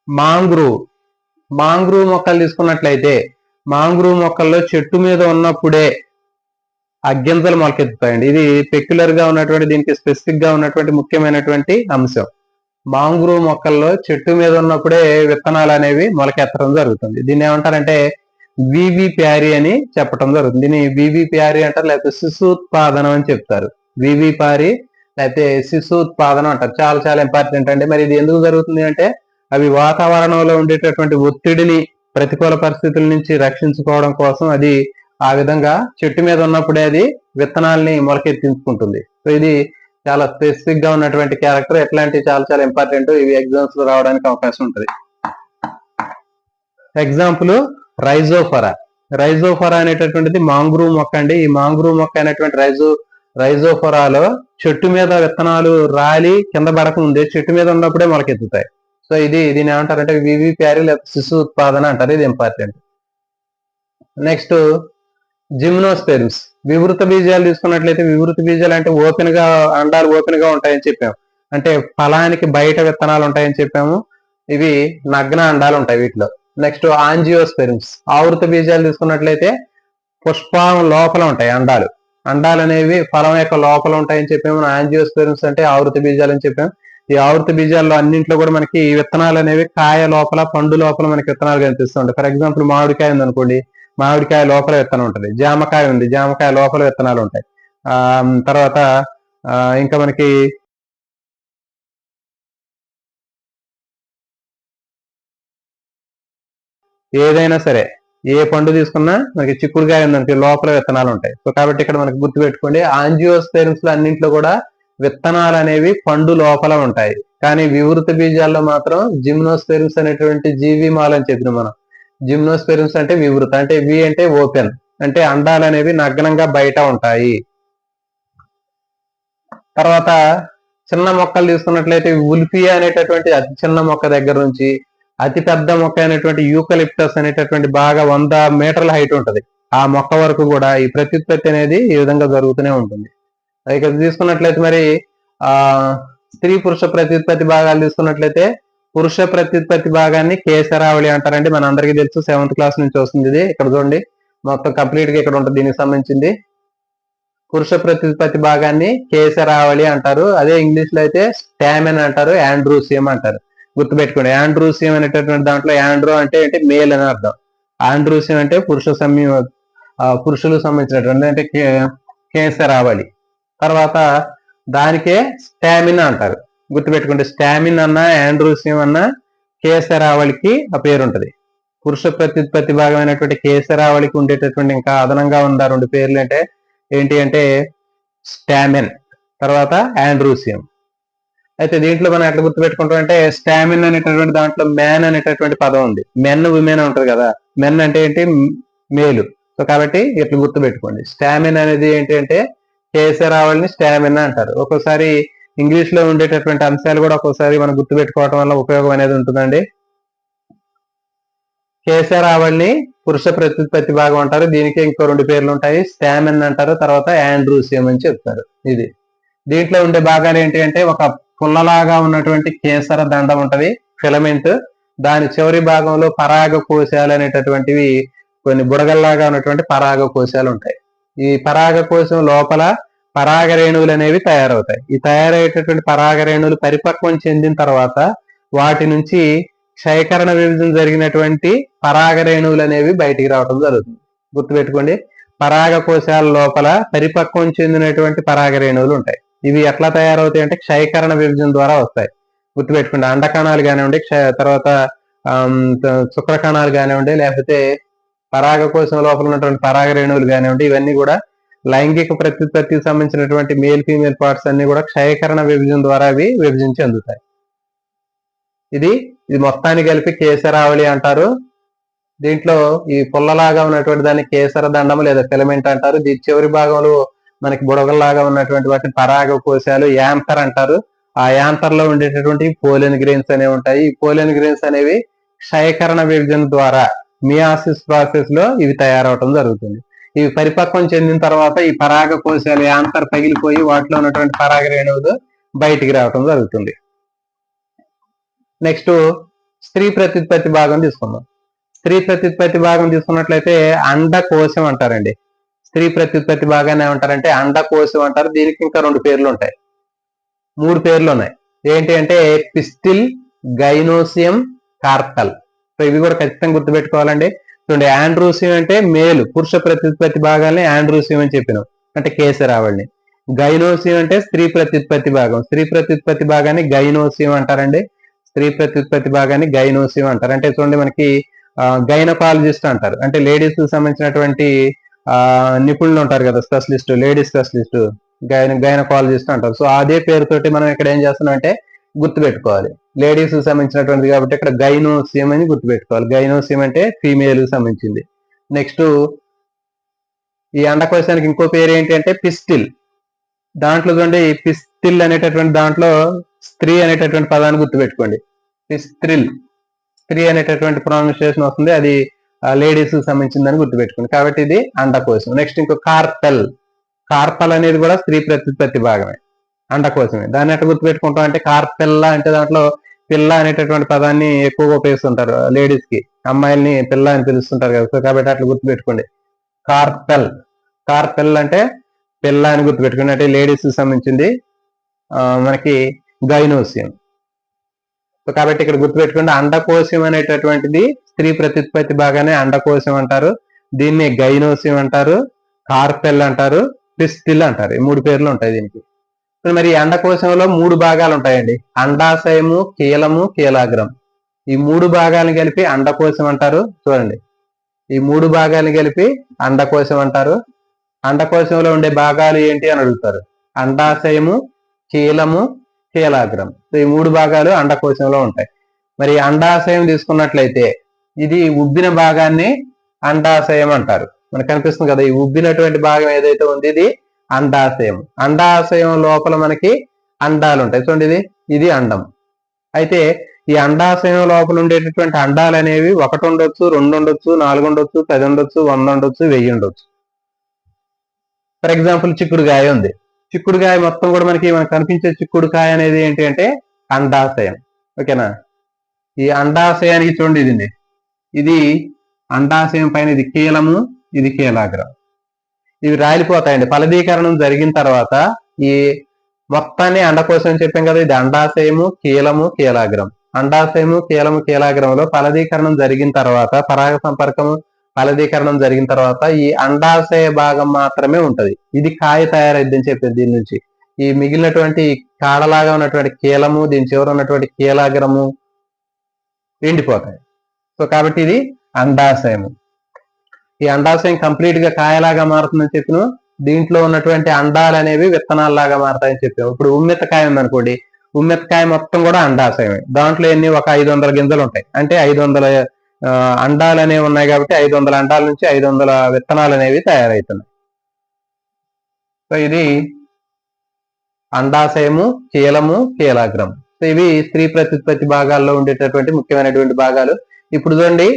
మాంగ్రూవ్ మొక్కలు తీసుకున్నట్లయితే మాంగ్రూవ్ మొక్కల్లో చెట్టు మీద ఉన్నప్పుడే ఆ గింజలు మొలకెత్తుతాయండి. ఇది పెక్యులర్ గా ఉన్నటువంటి దీనికి స్పెసిఫిక్ గా ఉన్నటువంటి ముఖ్యమైనటువంటి అంశం. మాంగ్రూవ్ మొక్కల్లో చెట్టు మీద ఉన్నప్పుడే విత్తనాలు అనేవి మొలకెత్తడం జరుగుతుంది. దీన్ని ఏమంటారంటే వివి ప్యారీ అని చెప్పడం జరుగుతుంది. దీన్ని వివి ప్యారీ అంటారు, లేకపోతే శిశుత్పాదనం అని చెప్తారు. వివి ప్యారీ లేకపోతే శిశుత్పాదనం అంటారు. చాలా చాలా ఇంపార్టెంట్ అండి. మరి ఇది ఎందుకు జరుగుతుంది అంటే అవి వాతావరణంలో ఉండేటటువంటి ఒత్తిడిని, ప్రతికూల పరిస్థితుల నుంచి రక్షించుకోవడం కోసం అది ఆ విధంగా చెట్టు మీద ఉన్నప్పుడే అది విత్తనాల్ని మొలకెత్తించుకుంటుంది. సో ఇది చాలా స్పెసిఫిక్ గా ఉన్నటువంటి క్యారెక్టర్. ఎట్లాంటివి చాలా చాలా ఇంపార్టెంట్, ఇవి ఎగ్జామ్స్ లో రావడానికి అవకాశం ఉంటుంది. ఎగ్జాంపుల్ రైజోఫరా అనేటటువంటిది మాంగ్రూవ్ మొక్క అండి. ఈ మాంగ్రూవ్ మొక్క అనేటువంటి రైజోఫరాలో చెట్టు మీద విత్తనాలు రాలి కింద పడక ముందే చెట్టు మీద ఉన్నప్పుడే మొలకెత్తుతాయి. సో దీని ఏమంటారంటే వివి ప్యారీ లేదా శిశు ఉత్పాదన అంటారు. ఇది ఇంపార్టెంట్. Next gymnosperms. వివృత బీజాలు తీసుకున్నట్లయితే వివృత బీజాలు అంటే ఓపెన్ గా అండాలు ఓపెన్ గా ఉంటాయని చెప్పాము. అంటే ఫలానికి బయట విత్తనాలు ఉంటాయని చెప్పాము. ఇవి నగ్న అండాలు ఉంటాయి వీటిలో. నెక్స్ట్ ఆంజియోస్పెర్మ్స్. ఆవృత బీజాలు తీసుకున్నట్లయితే పుష్పం లోపల ఉంటాయి అండాలు. అండాలు అనేవి ఫలం యొక్క లోపల ఉంటాయని చెప్పాము. ఆంజియోస్పెర్మ్స్ అంటే ఆవృత బీజాలు అని చెప్పాము. ఈ ఆవృత బీజాల్లో అన్నింటిలో కూడా మనకి విత్తనాలు అనేవి కాయ లోపల, పండు లోపల మనకి విత్తనాలు కనిపిస్తుంటాయి. ఫర్ ఎగ్జాంపుల్ మామిడికాయ ఉంది అనుకోండి, మామిడికాయ లోపల విత్తనం ఉంటుంది. జామకాయ ఉంది, జామకాయ లోపల విత్తనాలు ఉంటాయి. తర్వాత ఇంకా మనకి ఏదైనా సరే ఏ పండు తీసుకున్నా మనకి చిక్కుడుకాయ ఉందనుకో లోపల విత్తనాలు ఉంటాయి. సో కాబట్టి ఇక్కడ మనకి గుర్తుపెట్టుకోండి, ఆంజియోస్పెర్మ్స్ లో అన్నింటిలో కూడా విత్తనాలు అనేవి పండు లోపల ఉంటాయి. కానీ వివృత బీజాల్లో మాత్రం జిమ్నోస్పెర్మ్స్ అనేటువంటి జీవిమాలు అని చెప్పిన మనం. జిమ్నోస్పెర్మ్స్ అంటే వివృత, అంటే వి అంటే ఓపెన్, అంటే అండాలు అనేవి నగ్నంగా బయట ఉంటాయి. తర్వాత చిన్న మొక్కలు తీసుకున్నట్లయితే ఉల్ఫియా అనేటటువంటి అతి చిన్న మొక్క దగ్గర నుంచి అతి పెద్ద మొక్క అయినటువంటి యూకలిప్టస్ అనేటటువంటి బాగా 100 మీటర్ల హైట్ ఉంటది. ఆ మొక్క వరకు కూడా ఈ ప్రత్యుత్పత్తి అనేది ఈ విధంగా జరుగుతూనే ఉంటుంది. ఇక్కడ తీసుకున్నట్లయితే మరి ఆ స్త్రీ పురుష ప్రత్యుత్పత్తి భాగాలు తీసుకున్నట్లయితే పురుష ప్రత్యుత్పత్తి భాగాన్ని కేసరావళి అంటారండి. మన అందరికీ తెలుసు, 7th క్లాస్ నుంచి వస్తుంది ఇది. ఇక్కడ చూడండి మొత్తం కంప్లీట్ గా ఇక్కడ ఉంటుంది దీనికి సంబంధించింది. పురుష ప్రత్యుత్పత్తి భాగాన్ని కేసరావళి అంటారు. అదే ఇంగ్లీష్ లో అయితే స్టామెన్ అంటారు, యాండ్రూసియం అంటారు. గుర్తుపెట్టుకోండి, యాండ్రూసియం అనేటటువంటి దాంట్లో యాండ్రో అంటే ఏంటి, మేల్ అని అర్థం. ఆండ్రూసియం అంటే పురుషులు సంబంధించినటువంటి అంటే కేసరావళి. తర్వాత దానికే స్టామిన్ అంటారు. గుర్తుపెట్టుకోండి, స్టామిన్ అన్న యాండ్రూసియం అన్న కేసరావళికి ఆ పేరు ఉంటది. పురుష ప్రత్యుత్పత్తి భాగమైనటువంటి కేసరావళికి ఉండేటటువంటి ఇంకా అదనంగా ఉన్న 2 పేర్లు ఏంటి అంటే స్టామిన్, తర్వాత యాండ్రూసియం. అయితే దీంట్లో మనం ఎట్లా గుర్తుపెట్టుకుంటాం అంటే స్టామిన్ అనేటటువంటి దాంట్లో మ్యాన్ అనేటటువంటి పదం ఉంది. మెన్ విమెన్ ఉంటది కదా, మెన్ అంటే ఏంటి, మేలు. సో కాబట్టి ఇట్లా గుర్తుపెట్టుకోండి. స్టామిన్ అనేది ఏంటి అంటే కేసరావళిని స్టామిన్ అంటారు. ఒక్కోసారి ఇంగ్లీష్ లో ఉండేటటువంటి అంశాలు కూడా ఒక్కోసారి మనం గుర్తుపెట్టుకోవడం వల్ల ఉపయోగం అనేది ఉంటుందండి. కేసరావళిని పురుష ప్రత్యుత్పత్తి భాగం అంటారు. దీనికి ఇంకో 2 పేర్లు ఉంటాయి, స్టామిన్ అంటారు, తర్వాత యాండ్రూసియం అని చెప్తారు. ఇది దీంట్లో ఉండే భాగాలు ఏంటి అంటే ఒక పుల్లలాగా ఉన్నటువంటి కేసర దండం ఉంటది, ఫిలమెంట్. దాని చివరి భాగంలో పరాగ కోశాలు అనేటటువంటివి కొన్ని బుడగల్లాగా ఉన్నటువంటి పరాగ కోశాలు ఉంటాయి. ఈ పరాగ కోశం లోపల పరాగ రేణువులు అనేవి తయారవుతాయి. ఈ తయారయ్యేటటువంటి పరాగ రేణువులు పరిపక్వం చెందిన తర్వాత వాటి నుంచి క్షయకరణ విభజన జరిగినటువంటి పరాగ రేణువులు అనేవి బయటికి రావడం జరుగుతుంది. గుర్తుపెట్టుకోండి, పరాగ కోశాల లోపల పరిపక్వం చెందినటువంటి పరాగ రేణువులు ఉంటాయి. ఇవి ఎట్లా తయారవుతాయి అంటే క్షయకరణ విభజన ద్వారా వస్తాయి. గుర్తుపెట్టుకోండి, అండకణాలు కానివ్వండి, తర్వాత శుక్రకణాలు కానివ్వండి, లేకపోతే పరాగ కోశం లోపల ఉన్నటువంటి పరాగ రేణువులు కానివ్వండి, ఇవన్నీ కూడా లైంగిక ప్రత్యుత్పత్తికి సంబంధించినటువంటి మేల్ ఫీమేల్ పార్ట్స్ అన్ని కూడా క్షయకరణ విభజన ద్వారా అవి విభజించి చెందుతాయి. ఇది మొత్తాన్ని కలిపి కేసరావళి అంటారు. దీంట్లో ఈ పుల్లలాగా ఉన్నటువంటి దాన్ని కేసర దండము లేదా ఫిలమెంట్ అంటారు. దీని చివరి భాగంలో మనకి బుడగల్లాగా ఉన్నటువంటి వాటిని పరాగ కోశాలు, యాంథర్ అంటారు. ఆ యాంథర్ లో ఉండేటటువంటి పోలెన్ గ్రెయిన్స్ అనేవి ఉంటాయి. ఈ పోలెన్ గ్రెయిన్స్ అనేవి క్షయకరణ విభజన ద్వారా మియాసిస్ ప్రాసెస్ లో ఇవి తయారవటం జరుగుతుంది. ఇవి పరిపక్వం చెందిన తర్వాత ఈ పరాగ కోశాలు యాంథర్ పగిలిపోయి వాటిలో ఉన్నటువంటి పరాగ రేణువులు బయటికి రావటం జరుగుతుంది. నెక్స్ట్ స్త్రీ ప్రత్యుత్పత్తి భాగం తీసుకుందాం. స్త్రీ ప్రత్యుత్పత్తి భాగం తీసుకున్నట్లయితే అండకోశం అంటారండి. స్త్రీ ప్రత్యుత్పత్తి భాగాన్ని ఏమంటారంటే అండకోశం అంటారు. దీనికి ఇంకా 2 పేర్లు ఉంటాయి, 3 పేర్లు ఉన్నాయి. ఏంటి అంటే పిస్టిల్, గైనోసియం, కార్పల్. సో ఇవి కూడా ఖచ్చితంగా గుర్తుపెట్టుకోవాలండి. చూడండి, యాండ్రూసియం అంటే మేలు, పురుష ప్రత్యుత్పత్తి భాగాన్ని యాండ్రూసియం అని చెప్పినాం అంటే కేసరావళిని. గైనోసియం అంటే స్త్రీ ప్రత్యుత్పత్తి భాగం, స్త్రీ ప్రత్యుత్పత్తి భాగాన్ని గైనోసియం అంటారండి. స్త్రీ ప్రత్యుత్పత్తి భాగాన్ని గైనోసియం అంటారు. అంటే చూడండి, మనకి గైనకాలజిస్ట్ అంటారు, అంటే లేడీస్ కి సంబంధించినటువంటి నిపుణులు ఉంటారు కదా, స్పెషలిస్ట్, లేడీస్ స్పెషలిస్ట్, గైనకాలజిస్ట్ అంటారు. సో అదే పేరుతోటి మనం ఇక్కడ ఏం చేస్తున్నాం అంటే గుర్తుపెట్టుకోవాలి, లేడీస్ కి సంబంధించినటువంటిది కాబట్టి ఇక్కడ గైనోసియం అని గుర్తుపెట్టుకోవాలి. గైనోసియం అంటే ఫీమేల్ కి సంబంధించింది. నెక్స్ట్ ఈ అండకోశానికి ఇంకో పేరు ఏంటి అంటే పిస్టిల్. దాంట్లో చూడండి, పిస్టిల్ అనేటటువంటి దాంట్లో స్త్రీ అనేటటువంటి పదాన్ని గుర్తుపెట్టుకోండి. పిస్త్రిల్, స్త్రీ అనేటటువంటి ప్రొనౌన్సియేషన్ వస్తుంది, అది లేడీస్ కి సంబంధించిందని గుర్తుపెట్టుకోండి. కాబట్టి ఇది అండకోశం. నెక్స్ట్ ఇంకో కార్పెల్. కార్పల్ అనేది కూడా స్త్రీ ప్రత్యుత్పత్తి భాగమే, అండకోశమే. దాన్ని ఎట్లా గుర్తుపెట్టుకుంటాం అంటే కార్పెల్లా అంటే దాంట్లో పిల్ల అనేటటువంటి పదాన్ని ఎక్కువగా ఉపయోగిస్తుంటారు. లేడీస్ కి, అమ్మాయిల్ని పిల్ల అని పిలుస్తుంటారు కదా, సో కాబట్టి అట్లా గుర్తుపెట్టుకోండి. కార్పెల్, కార్పెల్ అంటే పిల్ల అని గుర్తుపెట్టుకోండి, అంటే లేడీస్ కి సంబంధించింది. మనకి గైనోసియం. సో కాబట్టి ఇక్కడ గుర్తుపెట్టుకోండి, అండకోశం అనేటటువంటిది స్త్రీ ప్రత్యుత్పత్తి భాగాన్ని అండకోశం అంటారు. దీన్ని గైనోసియం అంటారు, కార్పెల్ అంటారు, పిస్టిల్ అంటారు. ఈ 3 పేర్లు ఉంటాయి దీనికి. మరి అండకోశంలో 3 భాగాలు ఉంటాయండి, అండాశయము, కీలము, కీలాగ్రం. ఈ 3 భాగాలను కలిపి అండకోశం అంటారు. చూడండి, ఈ 3 భాగాలను కలిపి అండకోశం అంటారు. అండకోశంలో ఉండే భాగాలు ఏంటి అని అడుగుతారు. అండాశయము, కీలము, కీలాగ్రం. ఈ 3 భాగాలు అండకోశంలో ఉంటాయి. మరి అండాశయం తీసుకున్నట్లయితే ఇది ఉబ్బిన భాగాన్ని అండాశయం అంటారు. మనకు కనిపిస్తుంది కదా, ఈ ఉబ్బినటువంటి భాగం ఏదైతే ఉంది ఇది అండాశయం. అండాశయం లోపల మనకి అండాలు ఉంటాయి. చూడండి, ఇది అండం. అయితే ఈ అండాశయం లోపల ఉండేటటువంటి అండాలు అనేవి 1 ఉండొచ్చు, 2 ఉండొచ్చు, 4 ఉండొచ్చు, 10 ఉండొచ్చు, 100 ఉండొచ్చు, 1000 ఉండొచ్చు. ఫర్ ఎగ్జాంపుల్ చిక్కుడుకాయ ఉంది. చిక్కుడుకాయ మొత్తం కూడా మనకి కనిపించే చిక్కుడుకాయ అనేది ఏంటి అంటే అండాశయం. ఓకేనా? ఈ అండాశయానికి చూడండి, ఇది అండాశయం పైన ఇది కీలము, ఇది కీలాగ్రం. ఇవి రాలిపోతాయండి. ఫలదీకరణం జరిగిన తర్వాత ఈ మొత్తాన్ని అండకోశం అని చెప్పాం కదా, ఇది అండాశయము, కీలము, కీలాగ్రం. అండాశయము, కీలము, కీలాగ్రంలో ఫలదీకరణం జరిగిన తర్వాత, పరాగ సంపర్కము ఫలదీకరణం జరిగిన తర్వాత ఈ అండాశయ భాగం మాత్రమే ఉంటది. ఇది కాయ తయారైద్దని చెప్పేది. దీని నుంచి ఈ మిగిలినటువంటి కాడలాగా ఉన్నటువంటి కీలము, దీని చివర ఉన్నటువంటి కీలాగ్రము ఎండిపోతాయి. సో కాబట్టి ఇది అండాశయము. ఈ అండాశయం కంప్లీట్ గా కాయలాగా మారుతుందని చెప్పిన, దీంట్లో ఉన్నటువంటి అండాలు అనేవి విత్తనాల్లాగా మారుతాయని చెప్పాము. ఇప్పుడు ఉమ్మెత్తకాయ ఉందనుకోండి, ఉమ్మెత్తకాయ మొత్తం కూడా అండాశయమే. దాంట్లో ఎన్ని ఒక 500 గింజలు ఉంటాయి. అంటే 500 అండాలు అనేవి ఉన్నాయి కాబట్టి 500 అండాల నుంచి 500 విత్తనాలు అనేవి తయారవుతున్నాయి. సో ఇది అండాశయము, కీలము, కీలాగ్రం. సో ఇవి స్త్రీ ప్రత్యుత్పత్తి భాగాల్లో ఉండేటటువంటి ముఖ్యమైనటువంటి భాగాలు. ఇప్పుడు చూడండి,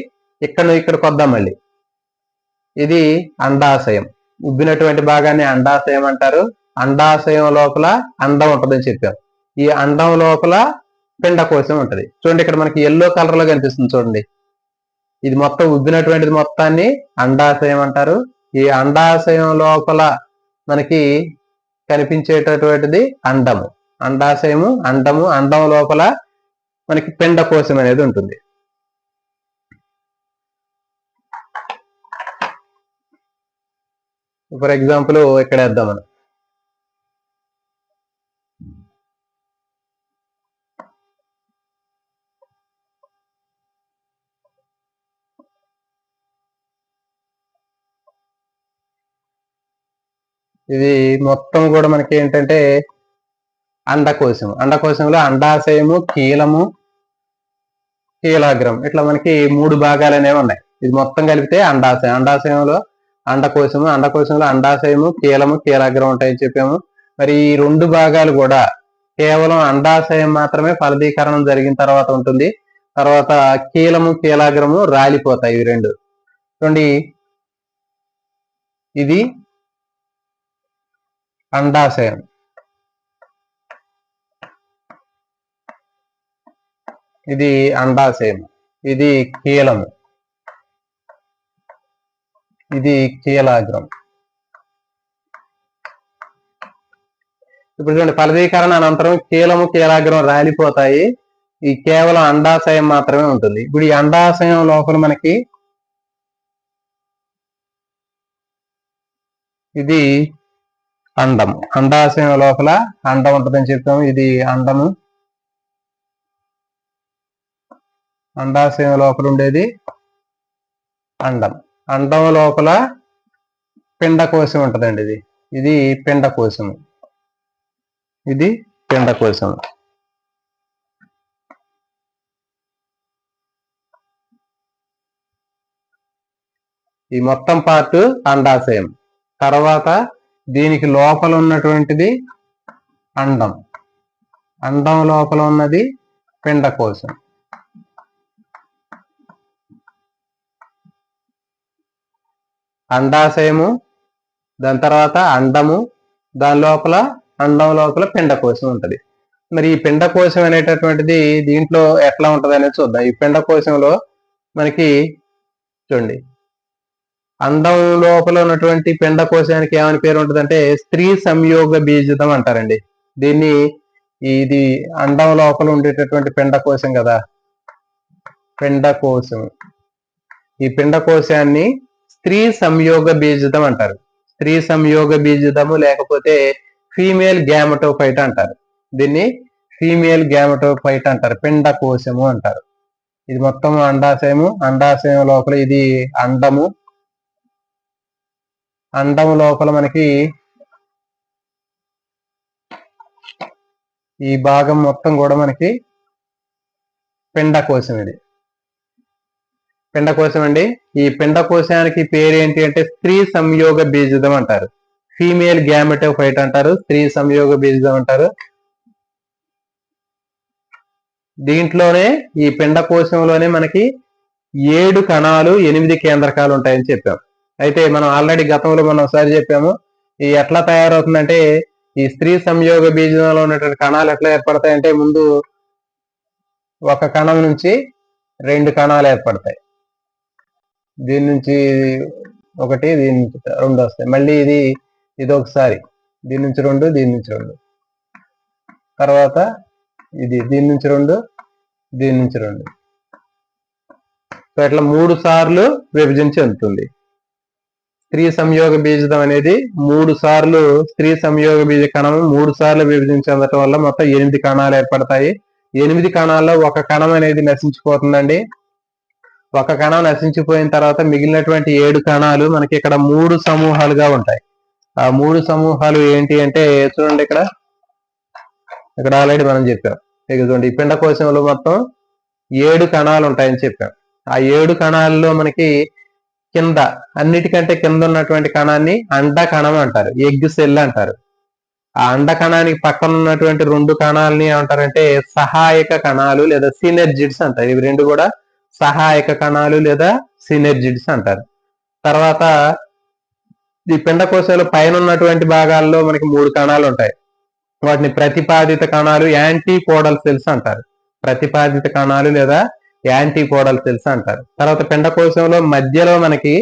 ఇక్కడికి వద్దాం మళ్ళీ. ఇది అండాశయం. ఉబ్బినటువంటి భాగాన్ని అండాశయం అంటారు. అండాశయం లోపల అండం ఉంటుందని చెప్పాం. ఈ అండం లోపల పిండకోశం ఉంటది. చూడండి, ఇక్కడ మనకి ఎల్లో కలర్ లో కనిపిస్తుంది. చూడండి, ఇది మొత్తం ఉబ్బినటువంటిది మొత్తాన్ని అండాశయం అంటారు. ఈ అండాశయం లోపల మనకి కనిపించేటటువంటిది అండము. అండాశయము, అండము. అండం లోపల మనకి పిండకోశం అనేది ఉంటుంది. ఫర్ ఎగ్జాంపుల్ ఇక్కడ వేద్దాం మనం. ఇది మొత్తం కూడా మనకి ఏంటంటే అండకోశం. అండకోశంలో అండాశయము, కీలము, కీలాగ్రం, ఇట్లా మనకి 3 భాగాలు అనేవి ఉన్నాయి. ఇది మొత్తం కలిపితే అండాశయం. అండాశయంలో అండకోశము, అండకోశంలో అండాశయము, కీలము, కీలాగ్రం ఉంటాయని చెప్పాము. మరి ఈ 2 భాగాలు కూడా కేవలం అండాశయం మాత్రమే ఫలదీకరణం జరిగిన తర్వాత ఉంటుంది. తర్వాత కీలము, కీలాగ్రము రాలిపోతాయి. ఇవి 2 చూడండి, ఇది అండాశయం, ఇది అండాశయం, ఇది కీలము, ఇది కీలాగ్రం. ఇప్పుడు చూడండి, ఫలదీకరణ అనంతరం కీలము, కీలాగ్రం రాలిపోతాయి. ఈ కేవలం అండాశయం మాత్రమే ఉంటుంది. ఇప్పుడు ఈ అండాశయం లోపల మనకి ఇది అండం. అండాశయం లోపల అండం ఉంటుందని చెప్తాము. ఇది అండము. అండాశయం లోపల ఉండేది అండం. అండం లోపల పిండకోశం ఉంటుందండి. ఇది పిండకోశం, ఇది పిండకోశం. ఈ మొత్తం పార్ట్ అండాశయం. తర్వాత దీనికి లోపల ఉన్నటువంటిది అండం. అండం లోపల ఉన్నది పిండకోశం. అండాశయము, దాని తర్వాత అండము, దాని లోపల అండం లోపల పిండకోశం ఉంటది. మరి ఈ పిండకోశం అనేటటువంటిది దీంట్లో ఎట్లా ఉంటది అనేది చూద్దాం. ఈ పిండకోశంలో మనకి చూడండి, అండం లోపల ఉన్నటువంటి పిండకోశానికి ఏమని పేరు ఉంటుందంటే స్త్రీ సంయోగ బీజం అంటారండి. దీన్ని ఇది అండం లోపల ఉండేటటువంటి పిండకోశం కదా, పిండకోశం. ఈ పిండకోశాన్ని స్త్రీ సంయోగ బీజం అంటారు. స్త్రీ సంయోగ బీజము లేకపోతే ఫీమేల్ గ్యామటోఫైట్ అంటారు. దీన్ని ఫీమేల్ గ్యామటోఫైట్ అంటారు, పిండకోశము అంటారు. ఇది మొత్తం అండాశయము. అండాశయం లోపల ఇది అండము. అండం లోపల మనకి ఈ భాగం మొత్తం కూడా మనకి పిండకోశం. ఇది పిండకోశం అండి. ఈ పిండకోశానికి పేరు ఏంటి అంటే స్త్రీ సంయోగ బీజం అంటారు. ఫీమేల్ గ్యామెటోఫైట్ అంటారు, స్త్రీ సంయోగ బీజం అంటారు. దీంట్లోనే ఈ పిండకోశంలోనే మనకి 7 కణాలు 8 కేంద్రకాలు ఉంటాయని చెప్పాం. అయితే మనం ఆల్రెడీ గతంలో మనం ఒకసారి చెప్పాము, ఈ ఎట్లా తయారవుతుందంటే ఈ స్త్రీ సంయోగ బీజంలో ఉన్నటువంటి కణాలు ఎట్లా ఏర్పడతాయంటే ముందు ఒక కణం నుంచి 2 కణాలు ఏర్పడతాయి. దీని నుంచి ఒకటి, దీని నుంచి 2 వస్తాయి. మళ్ళీ ఇది ఒకసారి, దీని నుంచి 2, దీని నుంచి 2, తర్వాత దీని నుంచి 2, దీని నుంచి 2. సో ఇట్లా 3 సార్లు విభజన చెందుతుంది. స్త్రీ సంయోగ బీజం అనేది 3 సార్లు, స్త్రీ సంయోగ బీజ కణం 3 సార్లు విభజన చెందటం వల్ల మొత్తం 8 కణాలు ఏర్పడతాయి. 8 కణాల్లో ఒక కణం అనేది నశించిపోతుందండి. ఒక కణం నశించిపోయిన తర్వాత మిగిలినటువంటి 7 కణాలు మనకి ఇక్కడ 3 సమూహాలుగా ఉంటాయి. ఆ 3 సమూహాలు ఏంటి అంటే చూడండి, ఇక్కడ ఆల్రెడీ మనం చెప్పాం. ఇక చూడండి, ఈ పిండకోశంలో మొత్తం 7 కణాలు ఉంటాయని చెప్పాం. ఆ 7 కణాల్లో మనకి కింద, అన్నిటికంటే కింద ఉన్నటువంటి కణాన్ని అండ కణం అంటారు, ఎగ్ సెల్ అంటారు. ఆ అండ కణానికి పక్కన ఉన్నటువంటి 2 కణాలని ఏమంటారంటే సహాయక కణాలు లేదా సినర్జిడ్స్ అంటారు. ఇవి 2 కూడా సహాయక కణాలు లేదా సినర్జిడ్స్ అంటారు. తర్వాత ఈ పిండకోశాలు పైన ఉన్నటువంటి భాగాల్లో మనకి 3 కణాలు ఉంటాయి. వాటిని ప్రతిపాదిత కణాలు, యాంటీపోడల్ సెల్స్ అంటారు. ప్రతిపాదిత కణాలు లేదా యాంటీపోడల్ సెల్స్ అంటారు. తర్వాత పిండకోశంలో మధ్యలో మనకి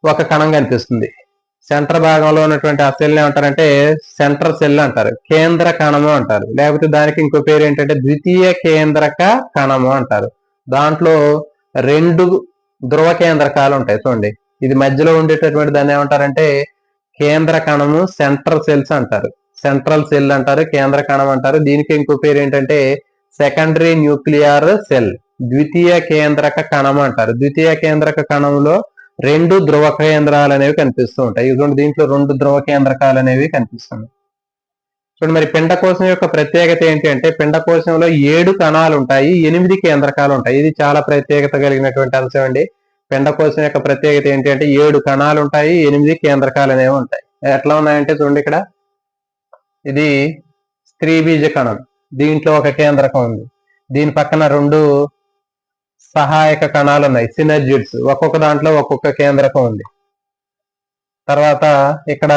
ఒక కణం కనిపిస్తుంది. సెంటర్ భాగంలో ఉన్నటువంటి ఆ సెల్ ఏమంటారంటే సెంట్రల్ సెల్ అంటారు, కేంద్ర కణము అంటారు. లేకపోతే దానికి ఇంకో పేరు ఏంటంటే ద్వితీయ కేంద్రక కణము అంటారు. దాంట్లో 2 ధ్రువ కేంద్రకాలు ఉంటాయి. చూడండి, ఇది మధ్యలో ఉండేటటువంటి దాన్ని ఏమంటారంటే కేంద్ర కణము, సెంట్రల్ సెల్స్ అంటారు. సెంట్రల్ సెల్ అంటారు, కేంద్ర కణం అంటారు. దీనికి ఇంకో పేరు ఏంటంటే సెకండరీ న్యూక్లియర్ సెల్, ద్వితీయ కేంద్రక కణం అంటారు. ద్వితీయ కేంద్రక కణంలో 2 ధ్రువ కేంద్రాలు అనేవి కనిపిస్తూ ఉంటాయి. ఇటువంటి దీంట్లో 2 ధ్రువ కేంద్రకాలు అనేవి కనిపిస్తున్నాయి. చూడండి, మరి పిండకోశం యొక్క ప్రత్యేకత ఏంటి అంటే పిండకోశంలో 7 కణాలు ఉంటాయి, 8 కేంద్రకాలు ఉంటాయి. ఇది చాలా ప్రత్యేకత కలిగినటువంటి అంశం అండి. పిండకోశం యొక్క ప్రత్యేకత ఏంటి అంటే 7 కణాలు ఉంటాయి, 8 కేంద్రకాలు అనేవి ఉంటాయి. ఎట్లా ఉన్నాయంటే చూడండి, ఇక్కడ ఇది స్త్రీ బీజ కణం, దీంట్లో ఒక కేంద్రకం ఉంది. దీని పక్కన 2 సహాయక కణాలు ఉన్నాయి, సినర్జిడ్స్. ఒక్కొక్క దాంట్లో ఒక్కొక్క కేంద్రకం ఉంది. తర్వాత ఇక్కడ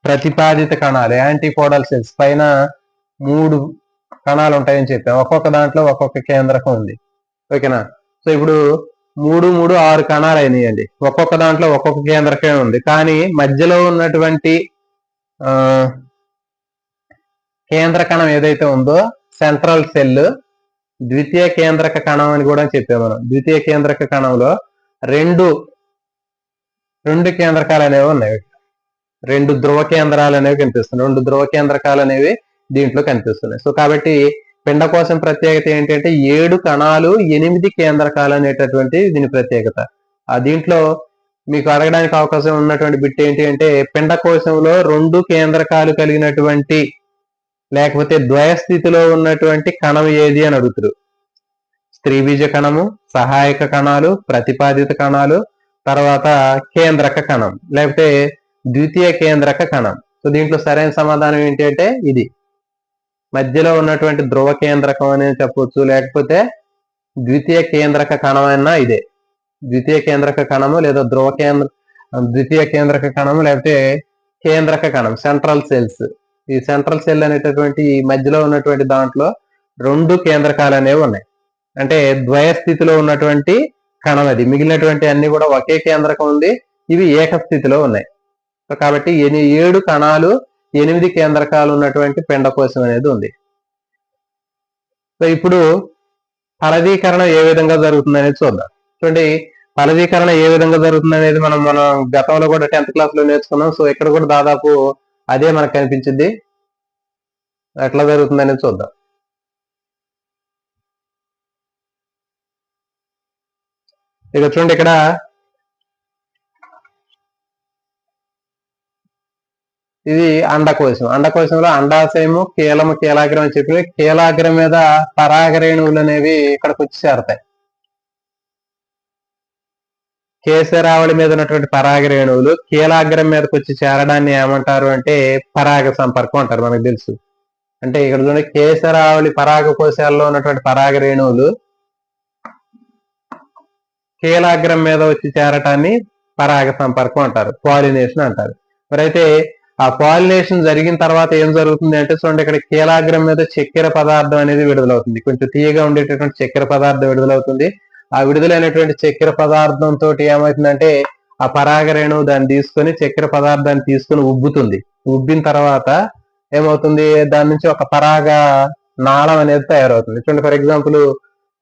ప్రతిపాదిత కణాలు, యాంటీపోడల్ సెల్స్, పైన 3 కణాలు ఉంటాయని చెప్పాం. ఒక్కొక్క దాంట్లో ఒక్కొక్క కేంద్రకం ఉంది. ఓకేనా? సో ఇప్పుడు 3, 3, 6 కణాలు అయినాయండి. ఒక్కొక్క దాంట్లో ఒక్కొక్క కేంద్రకం ఉంది. కానీ మధ్యలో ఉన్నటువంటి కేంద్ర కణం ఏదైతే ఉందో సెంట్రల్ సెల్ ద్వితీయ కేంద్రక కణం అని కూడా చెప్పాం మనం. ద్వితీయ కేంద్రక కణంలో 2 కేంద్రకాలు అనేవి ఉన్నాయి. 2 ధ్రువ కేంద్రాలు అనేవి కనిపిస్తున్నాయి. 2 ధ్రువ కేంద్రకాలు అనేవి దీంట్లో కనిపిస్తున్నాయి. సో కాబట్టి పిండకోశం ప్రత్యేకత ఏంటంటే 7 కణాలు 8 కేంద్రకాలు అనేటటువంటి దీని ప్రత్యేకత. దీంట్లో మీకు అడగడానికి అవకాశం ఉన్నటువంటి బిట్ ఏంటి అంటే పిండకోశంలో 2 కేంద్రకాలు కలిగినటువంటి లేకపోతే ద్వయ స్థితిలో ఉన్నటువంటి కణం ఏది అని అడుగుతారు. స్త్రీ బీజ కణము, సహాయక కణాలు, ప్రతిపాదిత కణాలు, తర్వాత కేంద్రక కణం లేకపోతే ద్వితీయ కేంద్రక కణం. సో దీంట్లో సరైన సమాధానం ఏంటి అంటే ఇది మధ్యలో ఉన్నటువంటి ధ్రువ కేంద్రకం అని చెప్పొచ్చు, లేకపోతే ద్వితీయ కేంద్రక కణం అయినా ఇదే. ద్వితీయ కేంద్రక కణము లేదా ద్వితీయ కేంద్రక కణము లేకపోతే కేంద్రక కణం, సెంట్రల్ సెల్స్. ఈ సెంట్రల్ సెల్ అనేటటువంటి ఈ మధ్యలో ఉన్నటువంటి దాంట్లో 2 కేంద్రకాలు అనేవి ఉన్నాయి. అంటే ద్వయ స్థితిలో ఉన్నటువంటి కణం అది. మిగిలినటువంటి అన్ని కూడా ఒకే కేంద్రకం ఉంది, ఇవి ఏకస్థితిలో ఉన్నాయి. సో కాబట్టి 7 కణాలు 8 కేంద్రకాలు ఉన్నటువంటి పిండకోశం అనేది ఉంది. సో ఇప్పుడు ఫలదీకరణ ఏ విధంగా జరుగుతుంది అనేది చూద్దాం. చూడండి, ఫలదీకరణ ఏ విధంగా జరుగుతుంది అనేది మనం గతంలో కూడా 10th క్లాస్ లో నేర్చుకున్నాం. సో ఇక్కడ కూడా దాదాపు అదే మనకు కనిపించింది. ఎట్లా జరుగుతుంది అనేది చూద్దాం. ఇక చూడండి, ఇక్కడ ఇది అండకోశం. అండకోశంలో అండాశయము, కీలము, కీలాగ్రం అని చెప్పి కీలాగ్రం మీద పరాగరేణువులు అనేవి ఇక్కడికి వచ్చి చేరతాయి. కేసరావళి మీద ఉన్నటువంటి పరాగ రేణువులు కీలాగ్రం మీదకి వచ్చి చేరడాన్ని ఏమంటారు అంటే పరాగ సంపర్కం అంటారు. మనకు తెలుసు. అంటే ఇక్కడ చూడండి, కేసరావళి పరాగ కోశాల్లో ఉన్నటువంటి పరాగ రేణువులు కీలాగ్రం మీద వచ్చి చేరటాన్ని పరాగ సంపర్కం అంటారు, పాలినేషన్ అంటారు. మరి అయితే ఆ పాలినేషన్ జరిగిన తర్వాత ఏం జరుగుతుంది అంటే చూడండి, ఇక్కడ కీలాగ్రం మీద చక్కెర పదార్థం అనేది విడుదలవుతుంది. కొంచెం తీయగా ఉండేటటువంటి చక్కెర పదార్థం విడుదలవుతుంది. ఆ విడుదలైనటువంటి చక్కెర పదార్థంతో ఏమవుతుందంటే ఆ పరాగ రేణువు దాన్ని తీసుకొని చక్కెర పదార్థాన్ని తీసుకొని ఉబ్బుతుంది. ఉబ్బిన తర్వాత ఏమవుతుంది, దాని నుంచి ఒక పరాగ నాళం అనేది తయారవుతుంది. చూడండి, ఫర్ ఎగ్జాంపుల్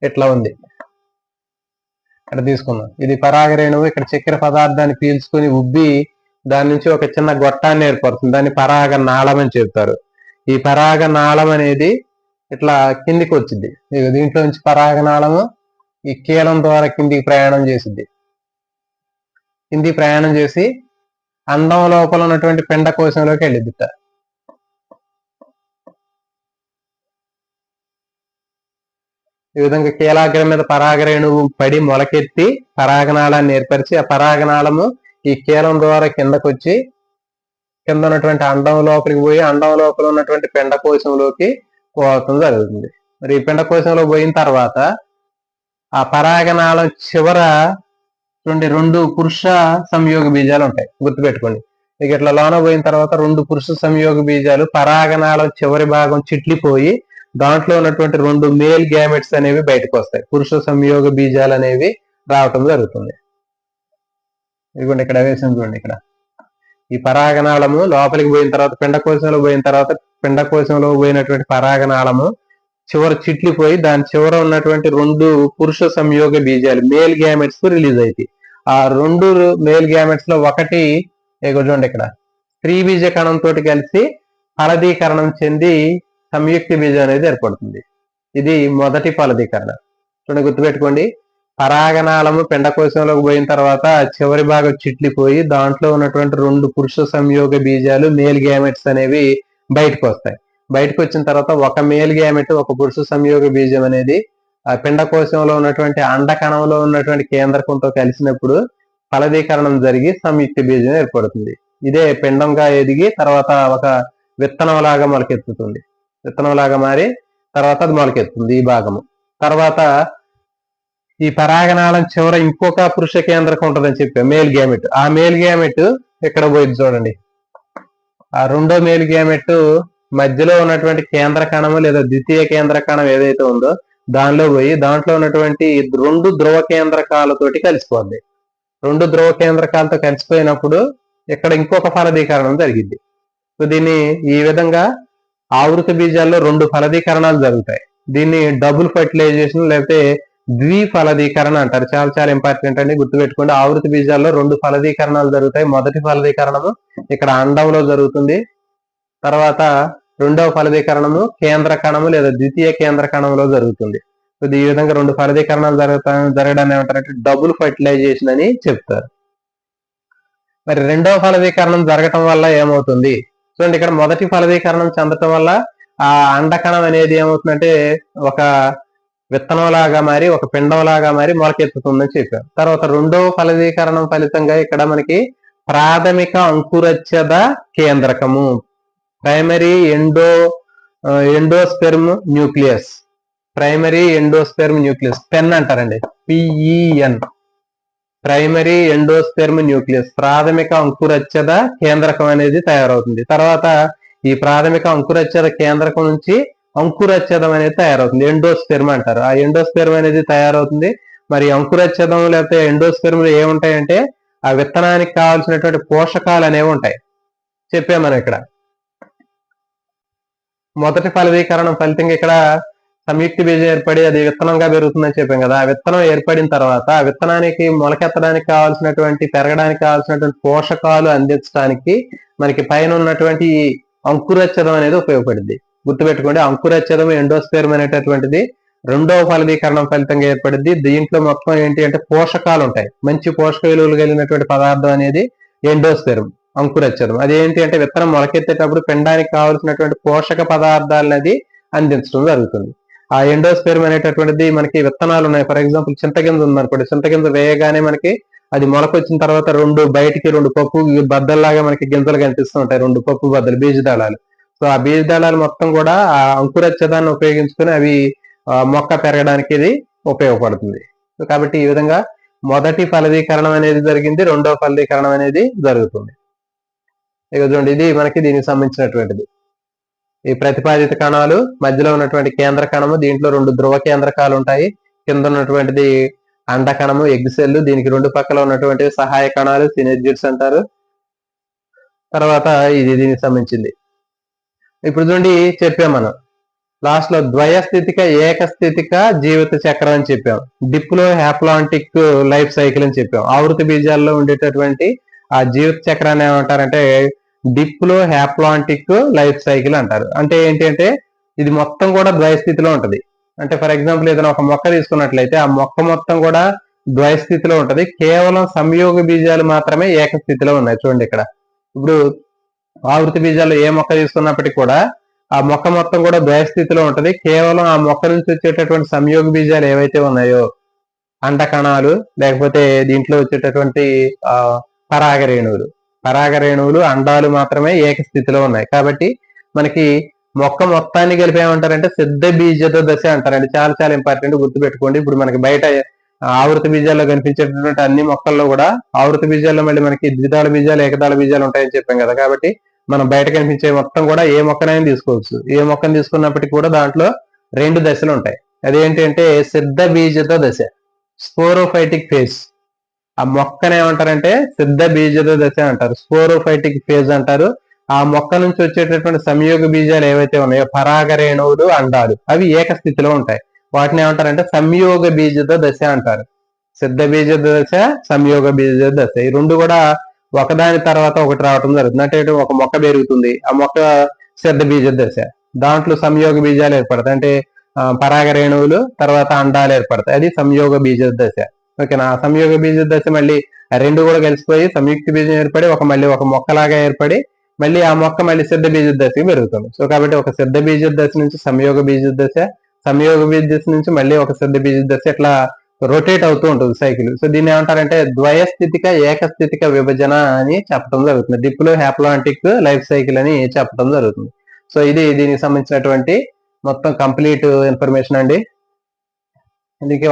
ఇట్లా ఉంది, ఇక్కడ తీసుకుందాం. ఇది పరాగ రేణువు. ఇక్కడ చక్కెర పదార్థాన్ని పీల్చుకొని ఉబ్బి దాని నుంచి ఒక చిన్న గొట్టాన్ని ఏర్పడుతుంది. దాన్ని పరాగ నాళం అని చెప్తారు. ఈ పరాగ నాళం అనేది ఇట్లా కిందికి వచ్చింది. దీంట్లో నుంచి పరాగ నాళము ఈ కీలం ద్వారా కిందికి ప్రయాణం చేసిద్ది. కిందికి ప్రయాణం చేసి అండం లోపల ఉన్నటువంటి పిండ కోశంలోకి వెళ్ళిద్దిట. ఈ విధంగా కీలాగ్రం మీద పరాగ రేణువు పడి మొలకెత్తి పరాగనాళాన్ని ఏర్పరిచి ఆ పరాగనాళము ఈ కీలం ద్వారా కిందకు వచ్చి కింద ఉన్నటువంటి అండం లోపలికి పోయి అండం లోపల ఉన్నటువంటి పిండ కోశంలోకి పోవటం జరుగుతుంది. మరి ఈ పిండ కోశంలో పోయిన తర్వాత ఆ పరాగనాళం చివర చూడండి 2 పురుష సంయోగ బీజాలు ఉంటాయి, గుర్తుపెట్టుకోండి. ఇక ఇట్లా లోన పోయిన తర్వాత 2 పురుష సంయోగ బీజాలు పరాగనాళం చివరి భాగం చిట్లిపోయి దాంట్లో ఉన్నటువంటి 2 మేల్ గ్యామెట్స్ అనేవి బయటకు వస్తాయి. పురుష సంయోగ బీజాలు అనేవి రావటం జరుగుతుంది. ఇదిగోండి ఇక్కడ వేసింది చూడండి. ఇక్కడ ఈ పరాగనాళము లోపలికి పోయిన తర్వాత పిండకోశంలో పోయిన తర్వాత పిండకోశంలో పోయినటువంటి పరాగనాళము చివర చిట్లిపోయి దాని చివర ఉన్నటువంటి 2 పురుష సంయోగ బీజాలు మేల్ గ్యామెట్స్ రిలీజ్ అవుతాయి. ఆ 2 మేల్ గ్యామెట్స్ లో ఒకటి చూడండి ఇక్కడ స్త్రీ బీజ కణంతో కలిసి ఫలదీకరణం చెంది సంయుక్త బీజం అనేది ఏర్పడుతుంది. ఇది మొదటి ఫలదీకరణ. చూడండి, గుర్తుపెట్టుకోండి. పరాగనాళము పిండకోశంలోకి పోయిన తర్వాత చివరి భాగం చిట్లిపోయి దాంట్లో ఉన్నటువంటి 2 పురుష సంయోగ బీజాలు మేల్ గ్యామెట్స్ అనేవి బయటకు వస్తాయి. బయటకు వచ్చిన తర్వాత ఒక మేల్ గ్యామెట్ ఒక పురుష సంయోగ బీజం అనేది ఆ పిండకోశంలో ఉన్నటువంటి అండకణంలో ఉన్నటువంటి కేంద్రకంతో కలిసినప్పుడు ఫలదీకరణం జరిగి సంయుక్త బీజం ఏర్పడుతుంది. ఇదే పిండంగా ఎదిగి తర్వాత ఒక విత్తనంలాగా మొలకెత్తుతుంది. విత్తనంలాగా మారి తర్వాత అది మొలకెత్తుంది ఈ భాగము. తర్వాత ఈ పరాగనాళం చివర ఇంకొక పురుష కేంద్రకం ఉంటుందని చెప్పా, మేల్ గ్యామెట్. ఆ మేల్ గ్యామెట్ ఇక్కడ పోయింది చూడండి. ఆ రెండో మేల్ గ్యామెట్ మధ్యలో ఉన్నటువంటి కేంద్ర కణము లేదా ద్వితీయ కేంద్ర కణం ఏదైతే ఉందో దానిలో పోయి దాంట్లో ఉన్నటువంటి 2 ధ్రువ కేంద్రకాలతోటి కలిసిపోద్ది. 2 ధ్రువ కేంద్రకాలతో కలిసిపోయినప్పుడు ఇక్కడ ఇంకొక ఫలదీకరణం జరిగింది. సో దీన్ని ఈ విధంగా ఆవృత బీజాల్లో 2 ఫలదీకరణాలు జరుగుతాయి. దీన్ని డబుల్ ఫర్టిలైజేషన్ లేకపోతే ద్విఫలదీకరణ అంటారు. చాలా చాలా ఇంపార్టెంట్ అండి, గుర్తుపెట్టుకోండి. ఆవృత బీజాల్లో 2 ఫలదీకరణాలు జరుగుతాయి. మొదటి ఫలదీకరణము ఇక్కడ అండంలో జరుగుతుంది. తర్వాత రెండవ ఫలదీకరణము కేంద్ర కణము లేదా ద్వితీయ కేంద్ర కణంలో జరుగుతుంది. ఈ విధంగా 2 ఫలదీకరణాలు జరగడాన్ని ఏమంటారంటే డబుల్ ఫర్టిలైజేషన్ అని చెప్తారు. మరి రెండవ ఫలదీకరణం జరగటం వల్ల ఏమవుతుంది చూడండి. ఇక్కడ మొదటి ఫలదీకరణం చెందటం వల్ల ఆ అండకణం అనేది ఏమవుతుందంటే ఒక విత్తనంలాగా మారి ఒక పిండంలాగా మారి మొలకెత్తుతుందని చెప్పారు. తర్వాత రెండవ ఫలదీకరణం ఫలితంగా ఇక్కడ మనకి ప్రాథమిక అంకురచ్ఛేద కేంద్రకము primary endosperm nucleus primary endosperm nucleus PEN అంటారండి, పిఈఎన్ ప్రైమరీ ఎండోస్పెర్మ్ న్యూక్లియస్ ప్రాథమిక అంకురచ్ఛేద కేంద్రకం అనేది తయారవుతుంది. తర్వాత ఈ ప్రాథమిక అంకురచ్ఛేద కేంద్రకం నుంచి అంకురచ్ఛేదం అనేది తయారవుతుంది, ఎండోస్పెర్మ్ అంటారు. ఆ ఎండోస్పెర్మ్ అనేది తయారవుతుంది. మరి అంకురచ్ఛేదం లేకపోతే ఎండోస్పెర్మ్ ఏముంటాయంటే ఆ విత్తనానికి కావాల్సినటువంటి పోషకాలు అనేవి ఉంటాయి, చెప్పాం మనం. ఇక్కడ మొదటి ఫలదీకరణం ఫలితంగా ఇక్కడ సంయుక్త బీజం ఏర్పడి అది విత్తనంగా పెరుగుతుందని చెప్పాం కదా. ఆ విత్తనం ఏర్పడిన తర్వాత ఆ విత్తనానికి మొలకెత్తడానికి కావాల్సినటువంటి పెరగడానికి కావాల్సినటువంటి పోషకాలు అందించడానికి మనకి పైన ఉన్నటువంటి అంకురచ్ఛేదం అనేది ఉపయోగపడింది. గుర్తుపెట్టుకోండి, అంకురచ్ఛేదం ఎండోస్పెర్మ్ అనేటటువంటిది రెండవ ఫలదీకరణం ఫలితంగా ఏర్పడింది. దీంట్లో మొత్తం ఏంటి అంటే పోషకాలు ఉంటాయి, మంచి పోషక విలువలు కలిగినటువంటి పదార్థం అనేది ఎండోస్పెర్మ్ అంకురచ్ఛేదం. అదేంటి అంటే విత్తనం మొలకెత్తేటప్పుడు పిండానికి కావాల్సినటువంటి పోషక పదార్థాలనేది అందించడం జరుగుతుంది. ఆ ఎండోస్పెర్మ్ అనేటటువంటిది మనకి విత్తనాలు ఉన్నాయి. ఫర్ ఎగ్జాంపుల్ చింతగింజ ఉందనుకోండి, చింతగింజ వేయగానే మనకి అది మొలకొచ్చిన తర్వాత బయటికి 2 పప్పు బద్దల్లాగా మనకి గింజలు కనిపిస్తూ ఉంటాయి, 2 పప్పు బద్దలు, బీజదళాలు. సో ఆ బీజదళాలు మొత్తం కూడా ఆ అంకురచ్చదాన్ని ఉపయోగించుకొని అవి మొక్క పెరగడానికి ఇది ఉపయోగపడుతుంది. సో కాబట్టి ఈ విధంగా మొదటి ఫలదీకరణం అనేది జరిగింది, రెండవ ఫలదీకరణం అనేది జరుగుతుంది. ఇక చూడండి, ఇది మనకి దీనికి సంబంధించినటువంటిది. ఈ ప్రతిపాదిత కణాలు, మధ్యలో ఉన్నటువంటి కేంద్ర కణము, దీంట్లో 2 ధ్రువ కేంద్రకాలు ఉంటాయి, కింద ఉన్నటువంటిది అండ కణము, ఎగ్ సెల్, దీనికి 2 పక్కల ఉన్నటువంటి సహాయ కణాలు, సినెర్జిడ్స్ అంటారు. తర్వాత ఇది దీనికి సంబంధించింది. ఇప్పుడు చూడండి, చెప్పాం మనం లాస్ట్ లో ద్వయస్థితిక ఏకస్థితిక జీవిత చక్రం అని చెప్పాం, డిప్లో హ్యాప్లాంటిక్ లైఫ్ సైకిల్ అని చెప్పాం. ఆవృత బీజాల్లో ఉండేటటువంటి ఆ జీవిత చక్రాన్ని ఏమంటారంటే డిప్లో హ్యాప్లాంటిక్ లైఫ్ సైకిల్ అంటారు. అంటే ఏంటంటే ఇది మొత్తం కూడా ద్వయస్థితిలో ఉంటది. అంటే ఫర్ ఎగ్జాంపుల్ ఏదైనా ఒక మొక్క తీసుకున్నట్లయితే ఆ మొక్క మొత్తం కూడా ద్వయస్థితిలో ఉంటది, కేవలం సంయోగ బీజాలు మాత్రమే ఏకస్థితిలో ఉన్నాయి. చూడండి ఇక్కడ, ఇప్పుడు ఆవృత బీజాల్లో ఏ మొక్క తీసుకున్నప్పటికీ కూడా ఆ మొక్క మొత్తం కూడా ద్వయస్థితిలో ఉంటది, కేవలం ఆ మొక్క నుంచి వచ్చేటటువంటి సంయోగ బీజాలు ఏవైతే ఉన్నాయో, అండ కణాలు, లేకపోతే దీంట్లో వచ్చేటటువంటి పరాగరేణువులు, అండాలు మాత్రమే ఏకస్థితిలో ఉన్నాయి. కాబట్టి మనకి మొక్క మొత్తాన్ని కలిపి ఏమంటారంటే సిద్ధ బీజద దశ అంటారండి. చాలా చాలా ఇంపార్టెంట్, గుర్తుపెట్టుకోండి. ఇప్పుడు మనకి బయట ఆవృత బీజాల్లో కనిపించేటటువంటి అన్ని మొక్కల్లో కూడా ఆవృత బీజాల్లో మళ్ళీ మనకి ద్విదళ బీజాలు, ఏకదళ బీజాలు ఉంటాయని చెప్పాం కదా. కాబట్టి మనం బయట కనిపించే మొత్తం కూడా ఏ మొక్కనైనా తీసుకోవచ్చు. ఏ మొక్కను తీసుకున్నప్పటికీ కూడా దాంట్లో 2 దశలు ఉంటాయి. అదేంటంటే సిద్ధ బీజద దశ, స్పోరోఫైటిక్ ఫేజ్. ఆ మొక్కను ఏమంటారంటే సిద్ధ బీజద దశ అంటారు, స్పోరోఫైటిక్ ఫేజ్ అంటారు. ఆ మొక్క నుంచి వచ్చేటటువంటి సంయోగ బీజాలు ఏవైతే ఉన్నాయో, పరాగరేణువులు, అండాలు, అవి ఏకస్థితిలో ఉంటాయి. వాటిని ఏమంటారంటే సంయోగ బీజద దశ అంటారు. సిద్ధ బీజద దశ, సంయోగ బీజద దశ, ఈ 2 కూడా ఒకదాని తర్వాత ఒకటి రావటం జరుగుతుంది. అంటే ఒక మొక్క పెరుగుతుంది, ఆ మొక్క సిద్ధ బీజ దశ, దాంట్లో సంయోగ బీజాలు ఏర్పడతాయి, అంటే పరాగరేణువులు, తర్వాత అండాలు ఏర్పడతాయి, అది సంయోగ బీజ దశ. ఓకేనా. ఆ సంయోగ బీజ దశ మళ్ళీ 2 కూడా కలిసిపోయి సంయుక్త బీజం ఏర్పడి మళ్ళీ ఒక మొక్కలాగా ఏర్పడి మళ్ళీ ఆ మొక్క మళ్ళీ సిద్ధ బీజ దశకి పెరుగుతుంది. సో కాబట్టి ఒక సిద్ధ బీజ దశ నుంచి సంయోగ బీజ దశ, సంయోగ బీజ దశ నుంచి మళ్ళీ ఒక సిద్ధ బీజ దశ, ఇట్లా రొటేట్ అవుతూ ఉంటుంది సైకిల్. సో దీన్ని ఏమంటారంటే ద్వయస్థితిక ఏకస్థితిక విభజన అని చెప్పడం జరుగుతుంది, డిప్లో హ్యాప్లాంటిక్ లైఫ్ సైకిల్ అని చెప్పడం జరుగుతుంది. సో ఇది దీనికి సంబంధించినటువంటి మొత్తం కంప్లీట్ ఇన్ఫర్మేషన్ అండి. దీనికి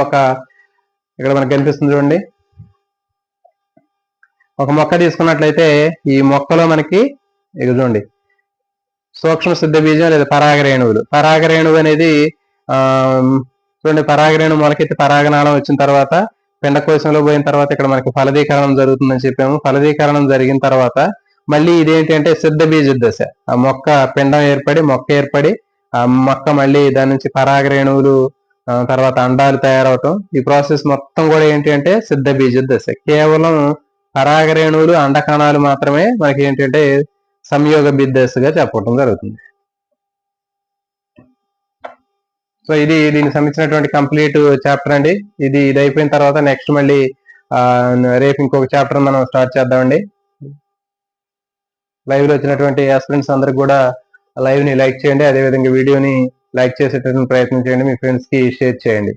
ఇక్కడ మనకు కనిపిస్తుంది చూడండి, ఒక మొక్క తీసుకున్నట్లయితే ఈ మొక్కలో మనకి ఇక చూడండి సూక్ష్మ సిద్ధ బీజం లేదా పరాగరేణువు అనేది చూడండి, పరాగరేణు మొలకెత్తి పరాగనాళం వచ్చిన తర్వాత పిండకోశంలో పోయిన తర్వాత ఇక్కడ మనకి ఫలదీకరణం జరుగుతుందని చెప్పాము. ఫలదీకరణం జరిగిన తర్వాత మళ్ళీ ఇదేంటంటే సిద్ధ బీజ దశ, ఆ మొక్క పిండం ఏర్పడి ఆ మొక్క మళ్ళీ దాని నుంచి పరాగరేణువులు, తర్వాత అండాలు తయారవటం, ఈ ప్రాసెస్ మొత్తం కూడా ఏంటి అంటే సిద్ధ బీజ దశ. కేవలం పరాగరేణువులు, అండకణాలు మాత్రమే మనకి ఏంటంటే సంయోగ బీజ దశగా చెప్పడం జరుగుతుంది. సో ఇది దీనికి సంబంధించినటువంటి కంప్లీట్ చాప్టర్ అండి. ఇది అయిపోయిన తర్వాత నెక్స్ట్ మళ్ళీ రేపు ఇంకొక చాప్టర్ మనం స్టార్ట్ చేద్దామండి. లైవ్ లో వచ్చినటువంటి ఆస్పిరెంట్స్ అందరికి కూడా లైవ్ ని లైక్ చేయండి, అదేవిధంగా వీడియోని లైక్ చేసేటటువంటి ప్రయత్నం చేయండి, మీ ఫ్రెండ్స్ కి షేర్ చేయండి.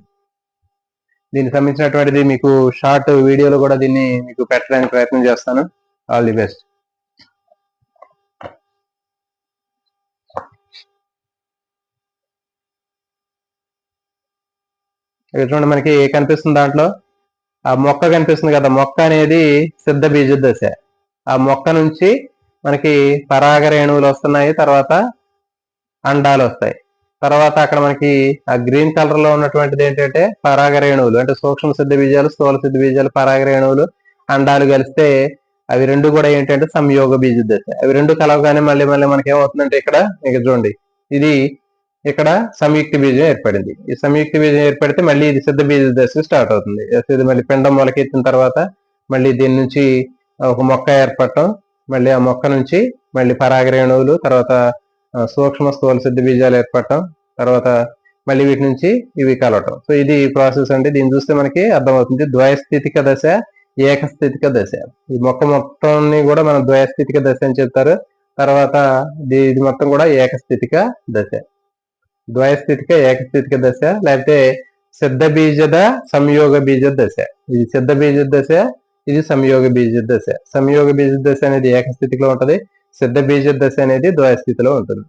దీనికి సంబంధించినటువంటిది మీకు షార్ట్ వీడియోలో కూడా దీన్ని మీకు పెట్టడానికి ప్రయత్నం చేస్తాను. All the best. చూడండి, మనకి కనిపిస్తుంది దాంట్లో ఆ మొక్క కనిపిస్తుంది కదా, మొక్క అనేది సిద్ధ బీజ దశ. ఆ మొక్క నుంచి మనకి పరాగరేణువులు వస్తున్నాయి, తర్వాత అండాలు వస్తాయి, తర్వాత అక్కడ మనకి ఆ గ్రీన్ కలర్ లో ఉన్నటువంటిది ఏంటంటే పరాగరేణువులు, అంటే సూక్ష్మ సిద్ధ బీజాలు, స్థూల సిద్ధ బీజాలు, పరాగరేణువులు, అండాలు కలిస్తే అవి 2 కూడా ఏంటంటే సంయోగ బీజ దశ. అవి 2 కలవగానే మళ్ళీ మనకి ఏమవుతుందంటే ఇక్కడ చూడండి, ఇది ఇక్కడ సంయుక్త బీజం ఏర్పడింది. ఈ సంయుక్త బీజం ఏర్పడితే మళ్ళీ ఇది సిద్ధ బీజ దశ స్టార్ట్ అవుతుంది. ఇది మళ్ళీ పిండం మొలకెత్తిన తర్వాత మళ్ళీ దీని నుంచి ఒక మొక్క ఏర్పడటం, మళ్ళీ ఆ మొక్క నుంచి మళ్ళీ పరాగరేణువులు, తర్వాత సూక్ష్మ స్థూల సిద్ధ బీజాలు ఏర్పడటం, తర్వాత మళ్ళీ వీటి నుంచి ఇవి కలవటం. సో ఇది ప్రాసెస్ అండి. దీన్ని చూస్తే మనకి అర్థమవుతుంది ద్వయస్థితిక దశ, ఏకస్థితిక దశ. ఈ మొక్క మొత్తాన్ని కూడా మనం ద్వయస్థితిక దశ అని చెప్తారు. తర్వాత ఇది మొత్తం కూడా ఏకస్థితిక దశ, ద్వయస్థితిక ఏకస్థితిక దశ, లేకపోతే సిద్ధ బీజద సంయోగ బీజ దశ. ఇది సిద్ధ బీజ దశ, ఇది సంయోగ బీజ దశ. సంయోగ బీజ దశ అనేది ఏకస్థితిలో ఉంటది. సిద్ధ బీజ దశ అనేది ద్వయ స్థితిలో ఉంటుంది.